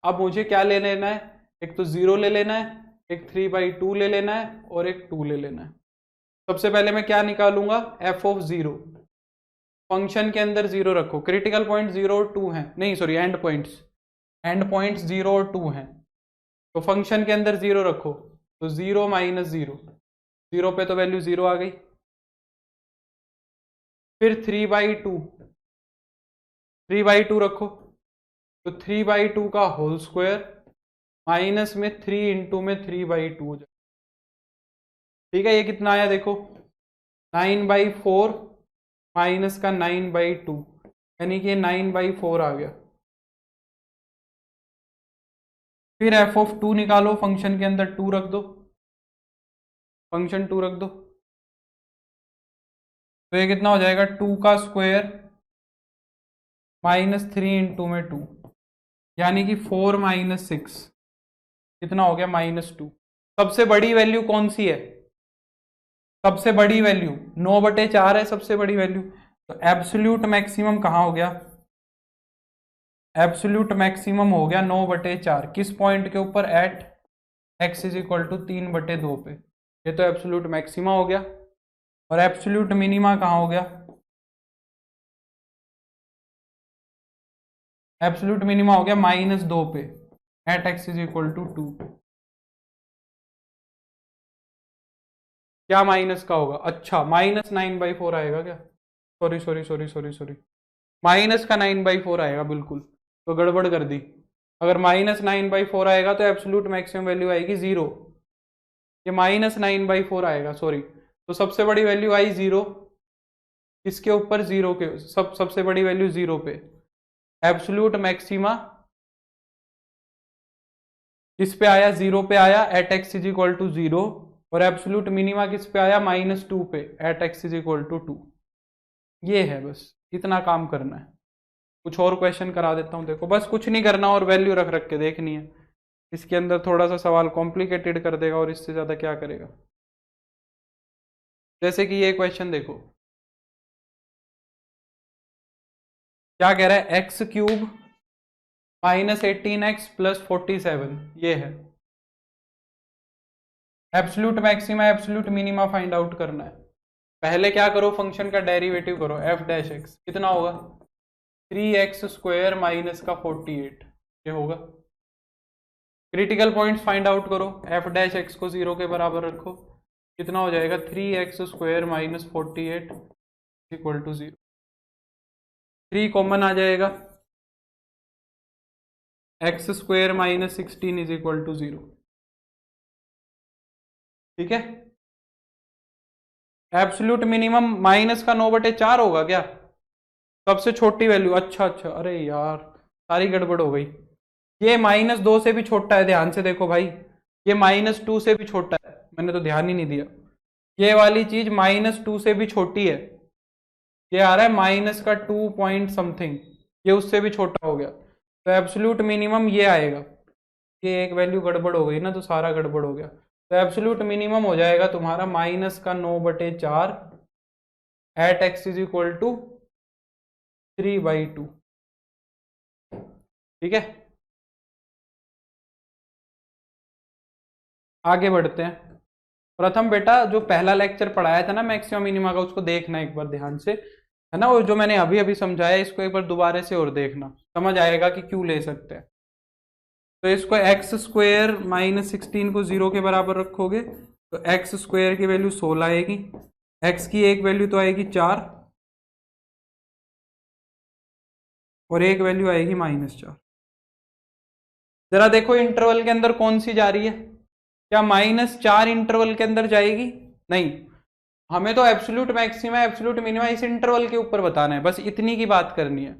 अब मुझे क्या ले लेना है, एक तो 0 ले लेना है, एक 3/2 ले लेना है, और एक 2 ले लेना है। सबसे पहले मैं क्या निकालूंगा, एफ ऑफ 0। फंक्शन के अंदर 0 रखो, क्रिटिकल पॉइंट 0 और 2 हैं, नहीं सॉरी एंड पॉइंट्स 0 और 2 हैं, तो फंक्शन के अंदर 0 रखो, तो 0 माइनस 0, 0 पे तो वैल्यू 0 आ गई। फिर 3/2 रखो, तो 3/2 का होल स्क्वायर माइनस में 3 इंटू में 3/2 हो जाए, ठीक है। ये कितना आया देखो, 9/4 माइनस का 9/2, यानी कि 9/4 आ गया। फिर एफ ऑफ 2 निकालो, फंक्शन के अंदर 2 रख दो, फंक्शन 2 रख दो, तो ये कितना हो जाएगा, 2 का स्क्वायर माइनस 3 इंटू में 2, यानी कि 4 माइनस 6, कितना हो गया, -2। सबसे बड़ी वैल्यू कौन सी है, सबसे बड़ी वैल्यू 9/4 है सबसे बड़ी वैल्यू। तो एब्सोल्यूट मैक्सिमम कहाँ हो गया, एब्सोल्यूट मैक्सिमम हो गया 9/4, किस पॉइंट के ऊपर, at x is equal to 3/2 पे। ये तो एब्सोल्यूट मैक्सिमा हो गया। और एब्सोल्यूट मिनिमा कहाँ हो गया, एब्सोल्यूट मिनिमा हो गया -2 पे, at x is equal to 2 पे। क्या माइनस का होगा? अच्छा, -9/4 आएगा क्या? Sorry sorry sorry sorry sorry, minus का 9/4 आएगा, बिल्कुल। तो गड़बड़ कर दी। अगर -9/4 आएगा तो एब्सोल्यूट मैक्सिमम वैल्यू आएगी 0। ये -9/4 आएगा, सॉरी। तो सबसे बड़ी वैल्यू आई 0, किसके ऊपर? 0 के, सबसे बड़ी वैल्यू 0 पे। एब्सोल्यूट मैक्सिमा किस पे आया? 0 पे आया, at x is equal to 0। और एब्सोल्यूट मिनिमा किस पे आया? -2 पे, at x is equal to 2। ये है, बस इतना काम करना है। कुछ और क्वेश्चन करा देता हूँ, देखो बस कुछ नहीं करना और वैल्यू रख रख के देखनी है। इसके अंदर थोड़ा सा सवाल कॉम्प्लिकेटेड कर देगा और इससे ज्यादा क्या करेगा। जैसे कि ये क्वेश्चन देखो, क्या कह रहा है? एक्स क्यूब -18x + 47, ये है। Absolute maxima absolute minima find out करना है। पहले क्या करो? फंक्शन का डेरिवेटिव करो, f डैश एक्स कितना होगा? 3x² माइनस का 48, ये होगा। क्रिटिकल पॉइंट्स फाइंड आउट करो, f डैश एक्स को 0 के बराबर रखो, कितना हो जाएगा? 3x² minus 48 equal to 0। 3 common आ जाएगा, x² minus 16 is equal to 0। ठीक है। एब्सोल्यूट मिनिमम माइनस का 9/4 होगा क्या? सबसे छोटी वैल्यू, अच्छा अच्छा, अरे यार सारी गड़बड़ हो गई। ये -2 से भी छोटा है, ध्यान से देखो भाई, ये -2 से भी छोटा है, मैंने तो ध्यान ही नहीं दिया। ये वाली चीज -2 से भी छोटी है, ये आ रहा है माइनस का 2 पॉइंट समथिंग, ये उससे भी छोटा हो गया। तो एब्सोल्यूट मिनिमम ये आएगा। ये एक वैल्यू गड़बड़ हो गई ना, तो सारा गड़बड़ हो गया। तो एब्सोल्यूट मिनिमम हो जाएगा तुम्हारा -9/4 at x is equal to 3/2। ठीक है, आगे बढ़ते हैं। प्रथम बेटा, जो पहला लेक्चर पढ़ाया था ना मैक्सिमम मिनिमा का, उसको देखना एक बार ध्यान से, है ना। वो जो मैंने अभी अभी समझाया, इसको एक बार दोबारा से और देखना, समझ आएगा कि क्यों ले सकते हैं। तो इसको x² -16 को 0 के बराबर रखोगे तो x² की वैल्यू 16 आएगी, x की एक वैल्यू तो आएगी 4 और एक वैल्यू आएगी -4। जरा देखो इंटरवल के अंदर कौन सी जा रही है? क्या -4 इंटरवल के अंदर जाएगी? नहीं, हमें तो एब्सोल्यूट मैक्सिमा एब्सोल्यूट मिनिमा इस इंटरवल के ऊपर बताना है, बस इतनी की बात करनी है,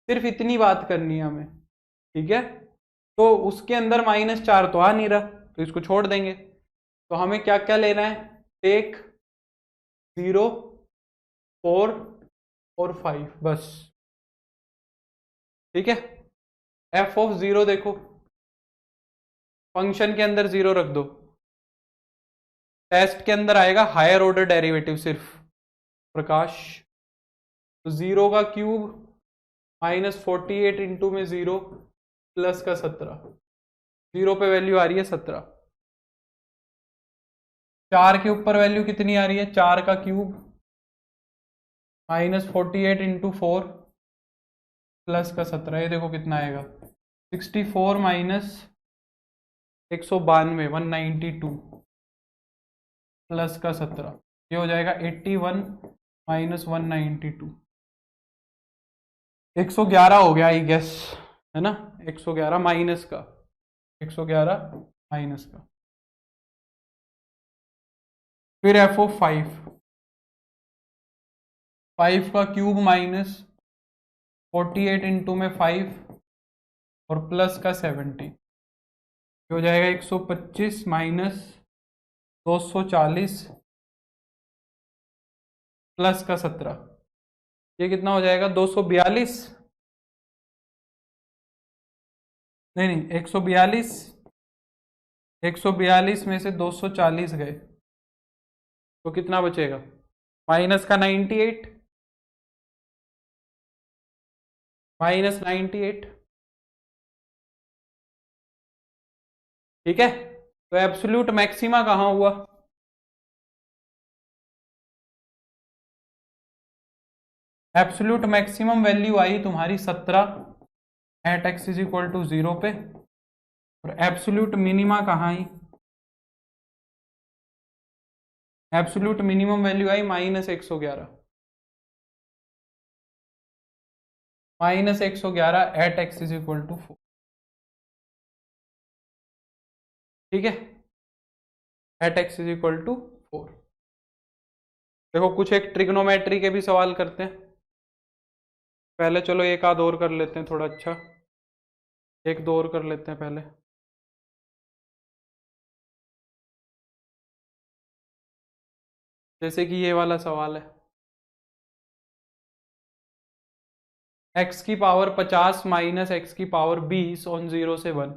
सिर्फ इतनी बात करनी है हमें। ठीक है, तो उसके अंदर -4 तो आ नहीं रहा, तो इसको छोड़ देंगे। तो हमें क्या क्या लेना है? टेक 0, 4 और 5, बस। ठीक है, f(0) देखो, फंक्शन के अंदर 0 रख दो, टेस्ट के अंदर आएगा हायर ऑर्डर डेरिवेटिव सिर्फ, प्रकाश। तो 0 का क्यूब -48 इंटू में 0 प्लस का 17, 0 पे वैल्यू आ रही है 17। 4 के ऊपर वैल्यू कितनी आ रही है? 4 का क्यूब -48 इंटू 4 प्लस का 17, ये देखो कितना आएगा, 64 माइनस 192, 192 प्लस का 17, ये हो जाएगा 81 माइनस 192, 111 हो गया आई गेस, है ना। 111 माइनस का, 111 माइनस का। फिर f(5), 5 का क्यूब -48 इंटू में 5 और प्लस का 70, हो जाएगा 125 माइनस 240 प्लस का 17, ये कितना हो जाएगा? 242, नहीं नहीं, 142, 142 में से 240 गए तो कितना बचेगा? माइनस का 98, -98। ठीक है, तो एब्सोल्यूट मैक्सिमा कहाँ हुआ? एब्सोल्यूट मैक्सिमम वैल्यू आई तुम्हारी 17 at x is equal to 0 पे, और एब्सोल्यूट मिनिमा कहाँ आई? एब्सोल्यूट मिनिमम वैल्यू आई -111, -111 at x is equal to 4। ठीक है, at x is equal to 4। देखो कुछ एक ट्रिग्नोमेट्री के भी सवाल करते हैं। पहले चलो एक आध और कर लेते हैं, थोड़ा अच्छा एक दो और कर लेते हैं पहले। जैसे कि ये वाला सवाल है, x की पावर 50 माइनस एक्स की पावर 20 ऑन 0 से 1।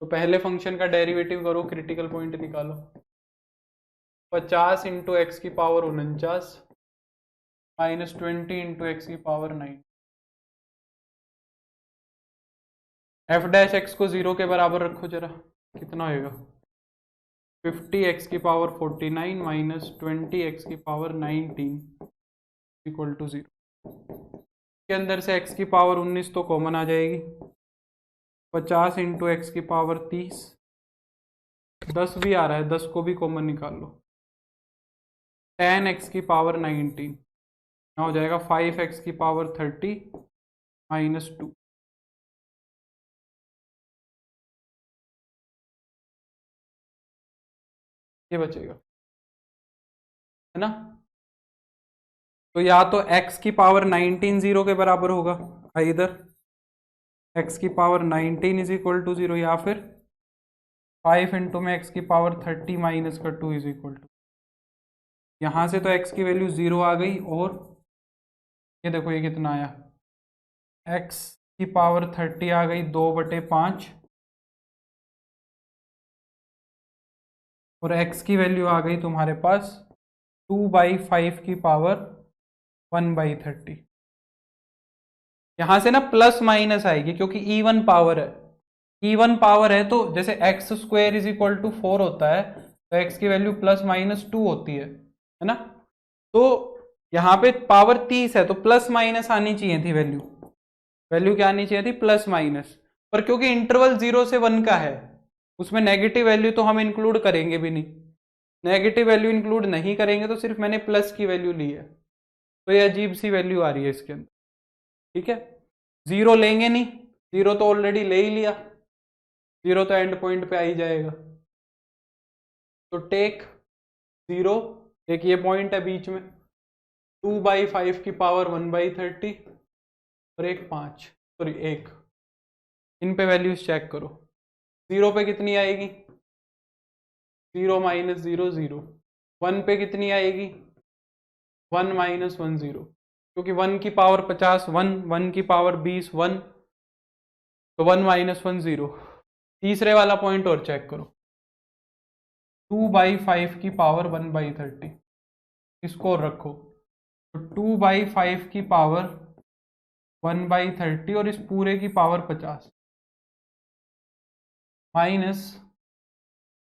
तो पहले फंक्शन का डेरिवेटिव करो, क्रिटिकल पॉइंट निकालो। 50 इंटू एक्स की पावर 49 माइनस 20 इंटू एक्स की पावर 9। एफ डैश एक्स को 0 के बराबर रखो जरा, कितना होएगा? 50 एक्स की पावर 49 माइनस 20 एक्स की पावर 19 इक्वल टू 0। के अंदर से x की पावर 19 तो कॉमन आ जाएगी। 50 इंटू एक्स की पावर 30, 10 भी आ रहा है, 10 को भी कॉमन निकाल लो। 10 एक्स की पावर 19 हो जाएगा 5 एक्स की पावर 30 माइनस 2। ये बचेगा, है ना? तो या तो x की पावर 19 0 के बराबर होगा, इधर x की पावर 19 इज इक्वल टू 0, या फिर 5 इंटू में x की पावर 30 माइनस का 2 इज इक्वल टू। यहाँ से तो x की वैल्यू 0 आ गई, और ये देखो ये कितना आया, x की पावर 30 आ गई 2/5, और x की वैल्यू आ गई तुम्हारे पास 2/5 की पावर 1/30। यहाँ से ना प्लस माइनस आएगी क्योंकि इवन पावर है। इवन पावर है तो जैसे x square is equal to 4 होता है, तो एक्स की वैल्यू +-2 होती है ना? तो यहाँ पे पावर 30 है तो प्लस माइनस आनी चाहिए थी वैल्यू। वैल्यू क्या आनी चाहिए थी? Plus minus. पर क्योंकि इंटरवल 0 से 1 का है, उसमें नेगेटिव वैल्यू तो हम इंक्लूड करेंगे भी नहीं। नेगेटिव वैल्यू इंक्लूड नहीं करेंगे तो सिर्फ मैंने प्लस की वैल्यू ली है, तो ये अजीब सी वैल्यू आ रही है इसके अंदर। ठीक है, 0 लेंगे नहीं, 0 तो ऑलरेडी ले ही लिया, 0 तो एंड पॉइंट पे आ ही जाएगा। तो टेक 0, एक ये पॉइंट है बीच में, 2/5 की पावर 1/30 और एक 5, सॉरी 1। इन पे वैल्यूज चेक करो। 0 पे कितनी आएगी? 0 माइनस 0 0। 1 पे कितनी आएगी? 1 माइनस 1 0, क्योंकि 1 की पावर 50 1, 1 की पावर 20 1, तो 1 माइनस 1 0। तीसरे वाला पॉइंट और चेक करो, 2/5 की पावर 1/30, इसको रखो। तो 2/5 की पावर 1/30 और इस पूरे की पावर 50 माइनस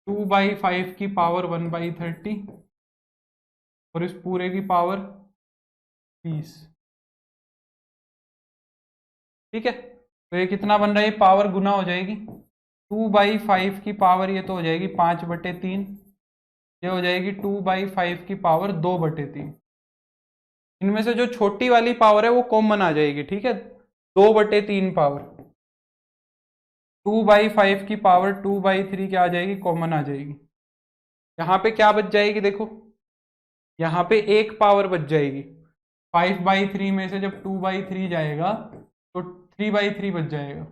2/5 की पावर 1/30 और इस पूरे की पावर 20। ठीक है, तो ये कितना बन रहा है? ये पावर गुना हो जाएगी। 2/5 की पावर ये तो हो जाएगी 5/3, ये हो जाएगी 2/5 की पावर 2/3। इनमें से जो छोटी वाली पावर है वो कॉमन आ जाएगी। ठीक है, 2/3 पावर, 2/5 की पावर 2/3 क्या आ जाएगी? कॉमन आ जाएगी। यहाँ पे क्या बच जाएगी? देखो यहाँ पे एक पावर बच जाएगी। 5/3 में से जब 2/3 जाएगा तो 3/3 बच जाएगा।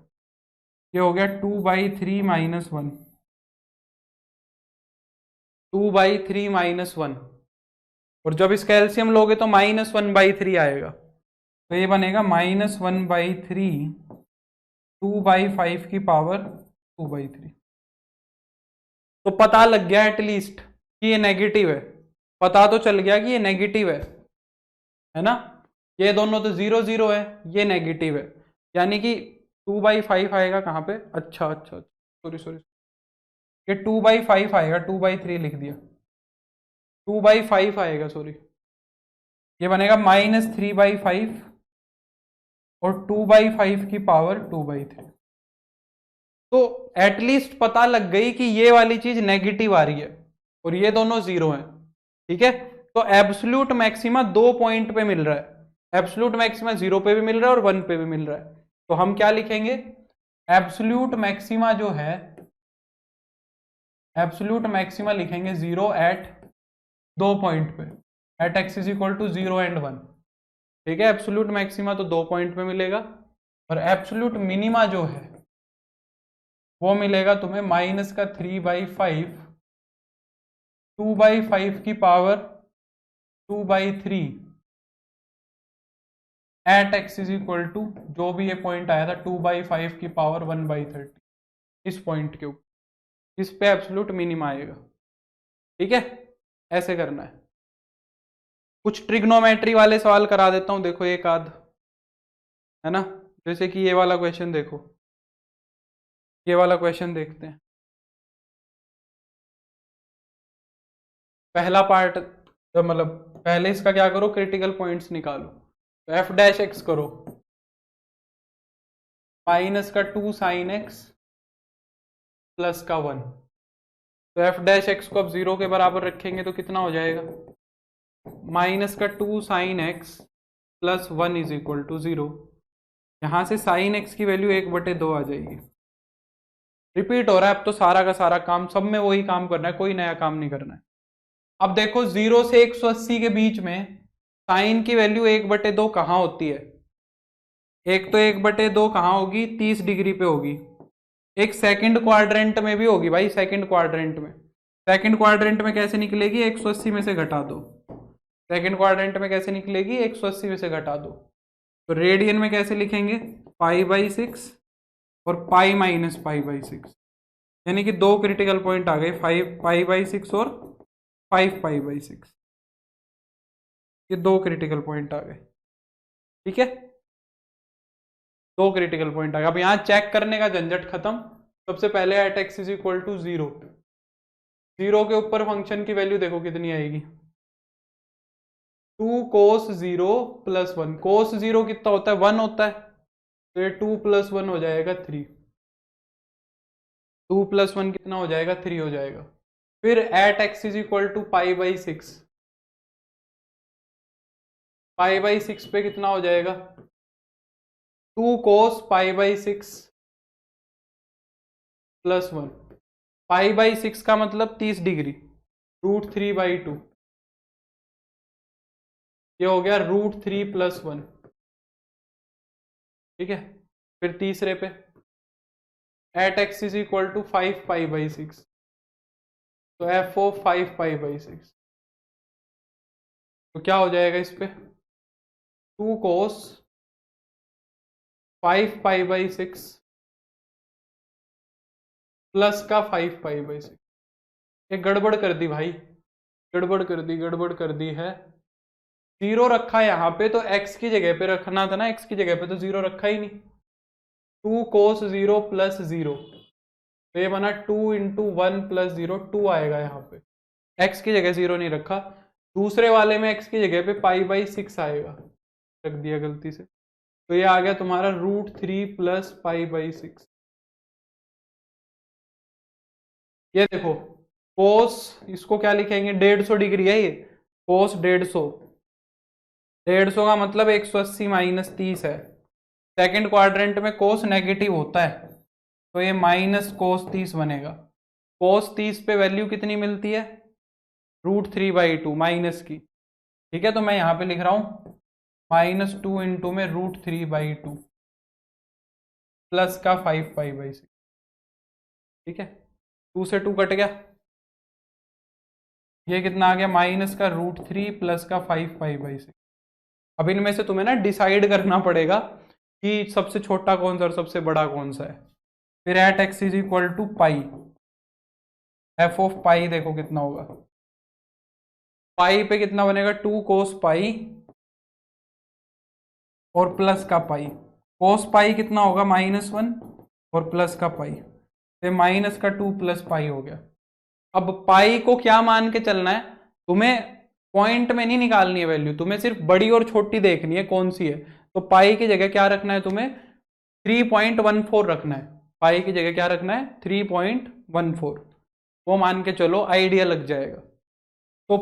ये हो गया 2/3 माइनस 1, 2/3 माइनस 1। और जब इसका एलसीएम लोगे तो -1/3 आएगा, तो ये बनेगा -1/3 2/5 की पावर 2/3। तो पता लग गया एटलीस्ट कि ये नेगेटिव है। पता तो चल गया कि ये नेगेटिव है ना? ये दोनों तो 0 0 है, ये नेगेटिव है, यानी कि 2/5 आएगा कहाँ पे? अच्छा अच्छा, सॉरी सॉरी, ये 2/5 आएगा, 2/3 लिख दिया, 2/5 आएगा, सॉरी। ये बनेगा -3/5 और 2/5 की पावर 2/3। तो एटलीस्ट पता लग गई कि ये वाली चीज नेगेटिव आ रही है और ये दोनों 0 हैं। ठीक है, तो एब्सोल्यूट मैक्सिमा 2 पॉइंट पे मिल रहा है, एब्सोल्यूट मैक्सिमा 0 पे भी मिल रहा है और 1 पे भी मिल रहा है। तो हम क्या लिखेंगे, एब्सोल्यूट मैक्सिमा जो है, एब्सोल्यूट मैक्सिमा लिखेंगे 0 एट 2 पॉइंट पे, at x is equal to 0 and 1। ठीक है, एब्सोल्यूट मैक्सिमा तो 2 पॉइंट पे मिलेगा, और एब्सोल्यूट मिनिमा जो है वो मिलेगा तुम्हें -3/5, 2/5 की power 2/3 at x is equal to, जो भी ये पॉइंट आया था 2/5 की पावर 1/30, इस पॉइंट के ऊपर, इस पे एब्सोल्यूट मिनिमा आएगा। ठीक है, ऐसे करना है। कुछ ट्रिग्नोमेट्री वाले सवाल करा देता हूं, देखो एक आध, है ना, जैसे कि ये वाला क्वेश्चन देखो, ये वाला क्वेश्चन देखते हैं। पहला पार्ट, मतलब पहले इसका क्या करो, क्रिटिकल पॉइंट्स निकालो। तो एफ डैश एक्स करो, -2 sin x +1। तो एफ डैश एक्स को अब 0 के बराबर रखेंगे तो कितना हो जाएगा, -2 sin x +1 is equal to 0। यहां से sin x की वैल्यू 1/2 आ जाएगी। रिपीट हो रहा है अब तो सारा का सारा काम, सब में वही काम करना है, कोई नया काम नहीं करना है। अब देखो 0 से 180 के बीच में साइन की वैल्यू 1/2 कहाँ होती है, एक तो 1/2 कहाँ होगी, 30 डिग्री पे होगी, एक सेकंड क्वाड्रेंट में भी होगी भाई, सेकंड क्वाड्रेंट में। सेकंड क्वाड्रेंट में कैसे निकलेगी, 180 में से घटा दो। सेकंड क्वाड्रेंट में कैसे निकलेगी, 180 में से घटा दो। तो रेडियन में कैसे लिखेंगे, π/6 और π-π/6, यानी कि 2 क्रिटिकल पॉइंट आ गए, 5 π/6 और 5 π/6, ये 2 क्रिटिकल पॉइंट आ गए। ठीक है, 2 क्रिटिकल पॉइंट आ गए। अब यहां चेक करने का झंझट खत्म। सबसे पहले at x is equal to 0, 0 के ऊपर फंक्शन की वैल्यू देखो कितनी आएगी, 2 cos 0 + 1। cos 0 कितना होता है, 1 होता है, तो ये 2 + 1 हो जाएगा 3, 2 + 1 कितना हो जाएगा, 3 हो जाएगा। फिर at x is equal to π/6, π/6 पे कितना हो जाएगा, 2 cos π/6 + 1। π/6 का मतलब 30 डिग्री, √3/2, ये हो गया √3 + 1। ठीक है, फिर तीसरे पे at x is equal to 5 π/6, तो एफ ऑफ 5 π/6, तो क्या हो जाएगा इस पे, 2 cos 5 π/6 प्लस का 5 π/6। ये गड़बड़ कर दी भाई, गड़बड़ कर दी, गड़बड़ कर दी है। 0 रखा है यहाँ पे, तो x की जगह पे रखना था ना, x की जगह पे तो 0 रखा ही नहीं। 2 cos 0 + 0, तो ये बना 2 × 1 + 0, 2 आएगा यहाँ पे, x की जगह 0 नहीं रखा। दूसरे वाले में x की जगह पे π/6 आएगा, रख दिया गलती से, तो ये आ गया तुम्हारा √3 + π/6। ये देखो कोस, इसको क्या लिखेंगे, 150 डिग्री है ये, कोस 150, 150 का मतलब 180 - 30 है। सेकंड क्वाड्रेंट में कोस नेगेटिव होता है, तो ये -cos30 बनेगा। cos30 पे वैल्यू कितनी मिलती है, √3/2 माइनस की। ठीक है, तो मैं यहां पे लिख रहा हूं -2 इंटू में √3/2 प्लस का 5 π/6। ठीक है, 2 से 2 कट गया, ये कितना आ गया, माइनस का √3 प्लस का 5 π/6। अब इनमें से तुम्हें ना डिसाइड करना पड़ेगा कि सबसे छोटा कौन सा और सबसे बड़ा कौन सा है। फिर at x is equal to pi, f of pi देखो कितना होगा, पाई पे कितना बनेगा, 2 cos पाई और प्लस का पाई। cos पाई कितना होगा, -1 और प्लस का पाई, तो माइनस का 2 + पाई हो गया। अब पाई को क्या मान के चलना है, तुम्हें पॉइंट में नहीं निकालनी है वैल्यू, तुम्हें सिर्फ बड़ी और छोटी देखनी है कौन सी है। तो पाई की जगह क्या रखना है, तुम्हें 3.14 रखना है। पाई की जगह क्या रखना है, 3.14, वो मान के चलो, आइडिया लग जाएगा। तो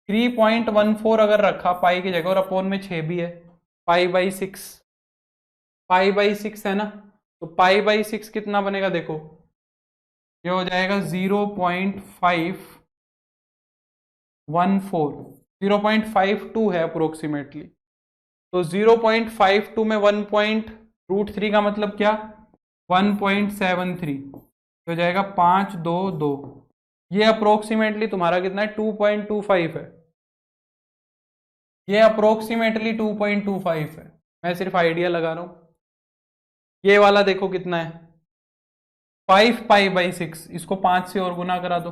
3.14 अगर रखा पाई की जगह और अपोन में 6 भी है, पाई/6, पाई/6 है ना, तो पाई/6 कितना बनेगा देखो, ये हो जाएगा 0.52 है अप्रोक्सीमेटली। तो 0.52 में 1.√3 का मतलब क्या, 1.73, तो हो जाएगा 522। ये अप्रोक्सीमेटली तुम्हारा कितना है, 2.25 है। ये अप्रोक्सीमेटली 2.25 है, मैं सिर्फ आइडिया लगा रहा हूं। ये वाला देखो कितना है, 5 पाई/6, इसको 5 से और गुना करा दो,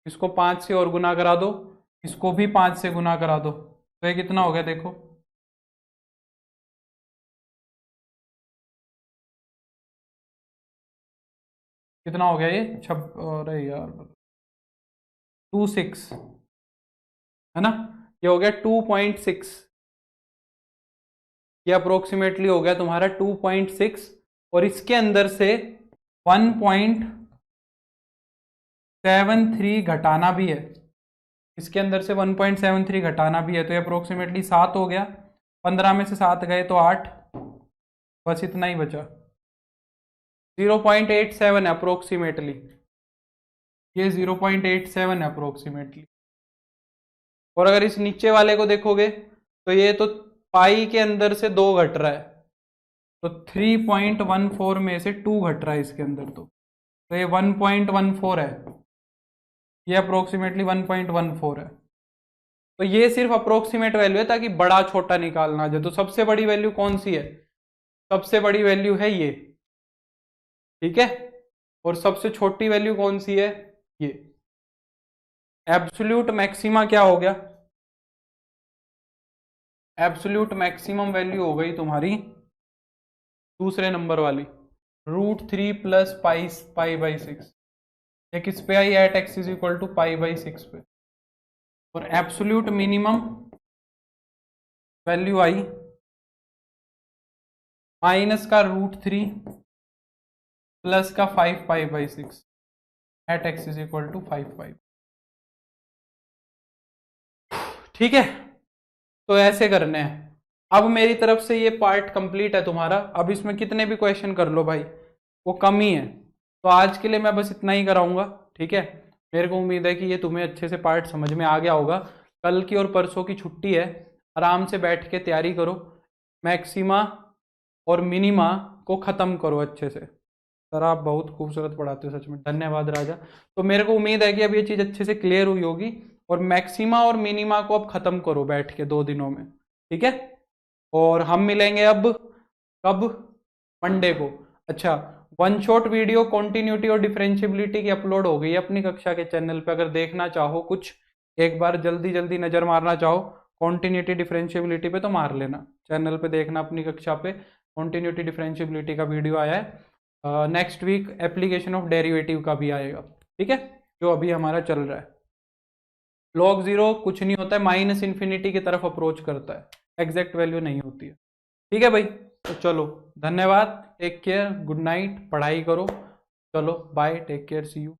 इसको 5 से और गुना करा दो, इसको भी 5 से गुना करा दो, तो ये कितना हो गया देखो, कितना हो गया ये अरे यार 26 है ना, ये हो गया 2.6, ये अप्रोक्सीमेटली हो गया तुम्हारा 2.6, और इसके अंदर से 1.73 घटाना भी है, इसके अंदर से 1.73 घटाना भी है, तो ये अप्रोक्सीमेटली 7 हो गया, 15 में से 7 गए तो 8, बस इतना ही बचा, 0.87 है अप्रोक्सीमेटली, ये 0.87 है अप्रोक्सीमेटली। और अगर इस नीचे वाले को देखोगे तो ये तो पाई के अंदर से 2 घट रहा है, तो 3.14 में से 2 घट रहा है इसके अंदर, तो ये 1.14 है, ये अप्रोक्सीमेटली 1.14 है। तो ये सिर्फ अप्रोक्सीमेट वैल्यू है ताकि बड़ा छोटा निकालना जाए। तो सबसे बड़ी वैल्यू कौन सी है, सबसे बड़ी वैल्यू है ये, ठीक है, और सबसे छोटी वैल्यू कौन सी है, ये। एब्सोल्यूट मैक्सिमा क्या हो गया, एब्सोल्यूट मैक्सिमम वैल्यू हो गई तुम्हारी दूसरे नंबर वाली, √3 प्लस पाई/6, ये किस पे आई, at x is equal to पाई/6 पे। और एब्सोल्यूट मिनिमम वैल्यू आई माइनस का √3 प्लस का 5 पाई/6 at x is equal to 5 ठीक है। तो ऐसे करने हैं। अब मेरी तरफ से ये पार्ट कंप्लीट है तुम्हारा, अब इसमें कितने भी क्वेश्चन कर लो भाई वो कम ही है, तो आज के लिए मैं बस इतना ही कराऊंगा, ठीक है। मेरे को उम्मीद है कि ये तुम्हें अच्छे से पार्ट समझ में आ गया होगा। कल की और परसों की छुट्टी है, आराम से बैठ के तैयारी करो, मैक्सिमा और मिनिमा को ख़त्म करो अच्छे से। सर आप बहुत खूबसूरत पढ़ाते हो, सच में धन्यवाद राजा। तो मेरे को उम्मीद है कि अब ये चीज़ अच्छे से क्लियर हुई होगी, और मैक्सिमा और मिनिमा को अब ख़त्म करो बैठ के 2 दिनों में, ठीक है। और हम मिलेंगे अब कब, मंडे को। अच्छा, वन शॉट वीडियो कॉन्टिन्यूटी और डिफरेंशियबिलिटी की अपलोड हो गई है अपनी कक्षा के चैनल पे, अगर देखना चाहो कुछ, एक बार जल्दी जल्दी नज़र मारना चाहो कॉन्टिन्यूटी डिफरेंशियबिलिटी पे, तो मार लेना, चैनल पे देखना अपनी कक्षा पे कॉन्टिन्यूटी डिफरेंशियबिलिटी का वीडियो आया है। Next week application of derivative का भी आएगा, ठीक है, जो अभी हमारा चल रहा है। log 0 कुछ नहीं होता है, माइनस इन्फिनिटी की तरफ अप्रोच करता है, एग्जैक्ट वैल्यू नहीं होती है, ठीक है भाई। तो चलो धन्यवाद, टेक केयर, गुड नाइट, पढ़ाई करो, चलो bye, take care, see you.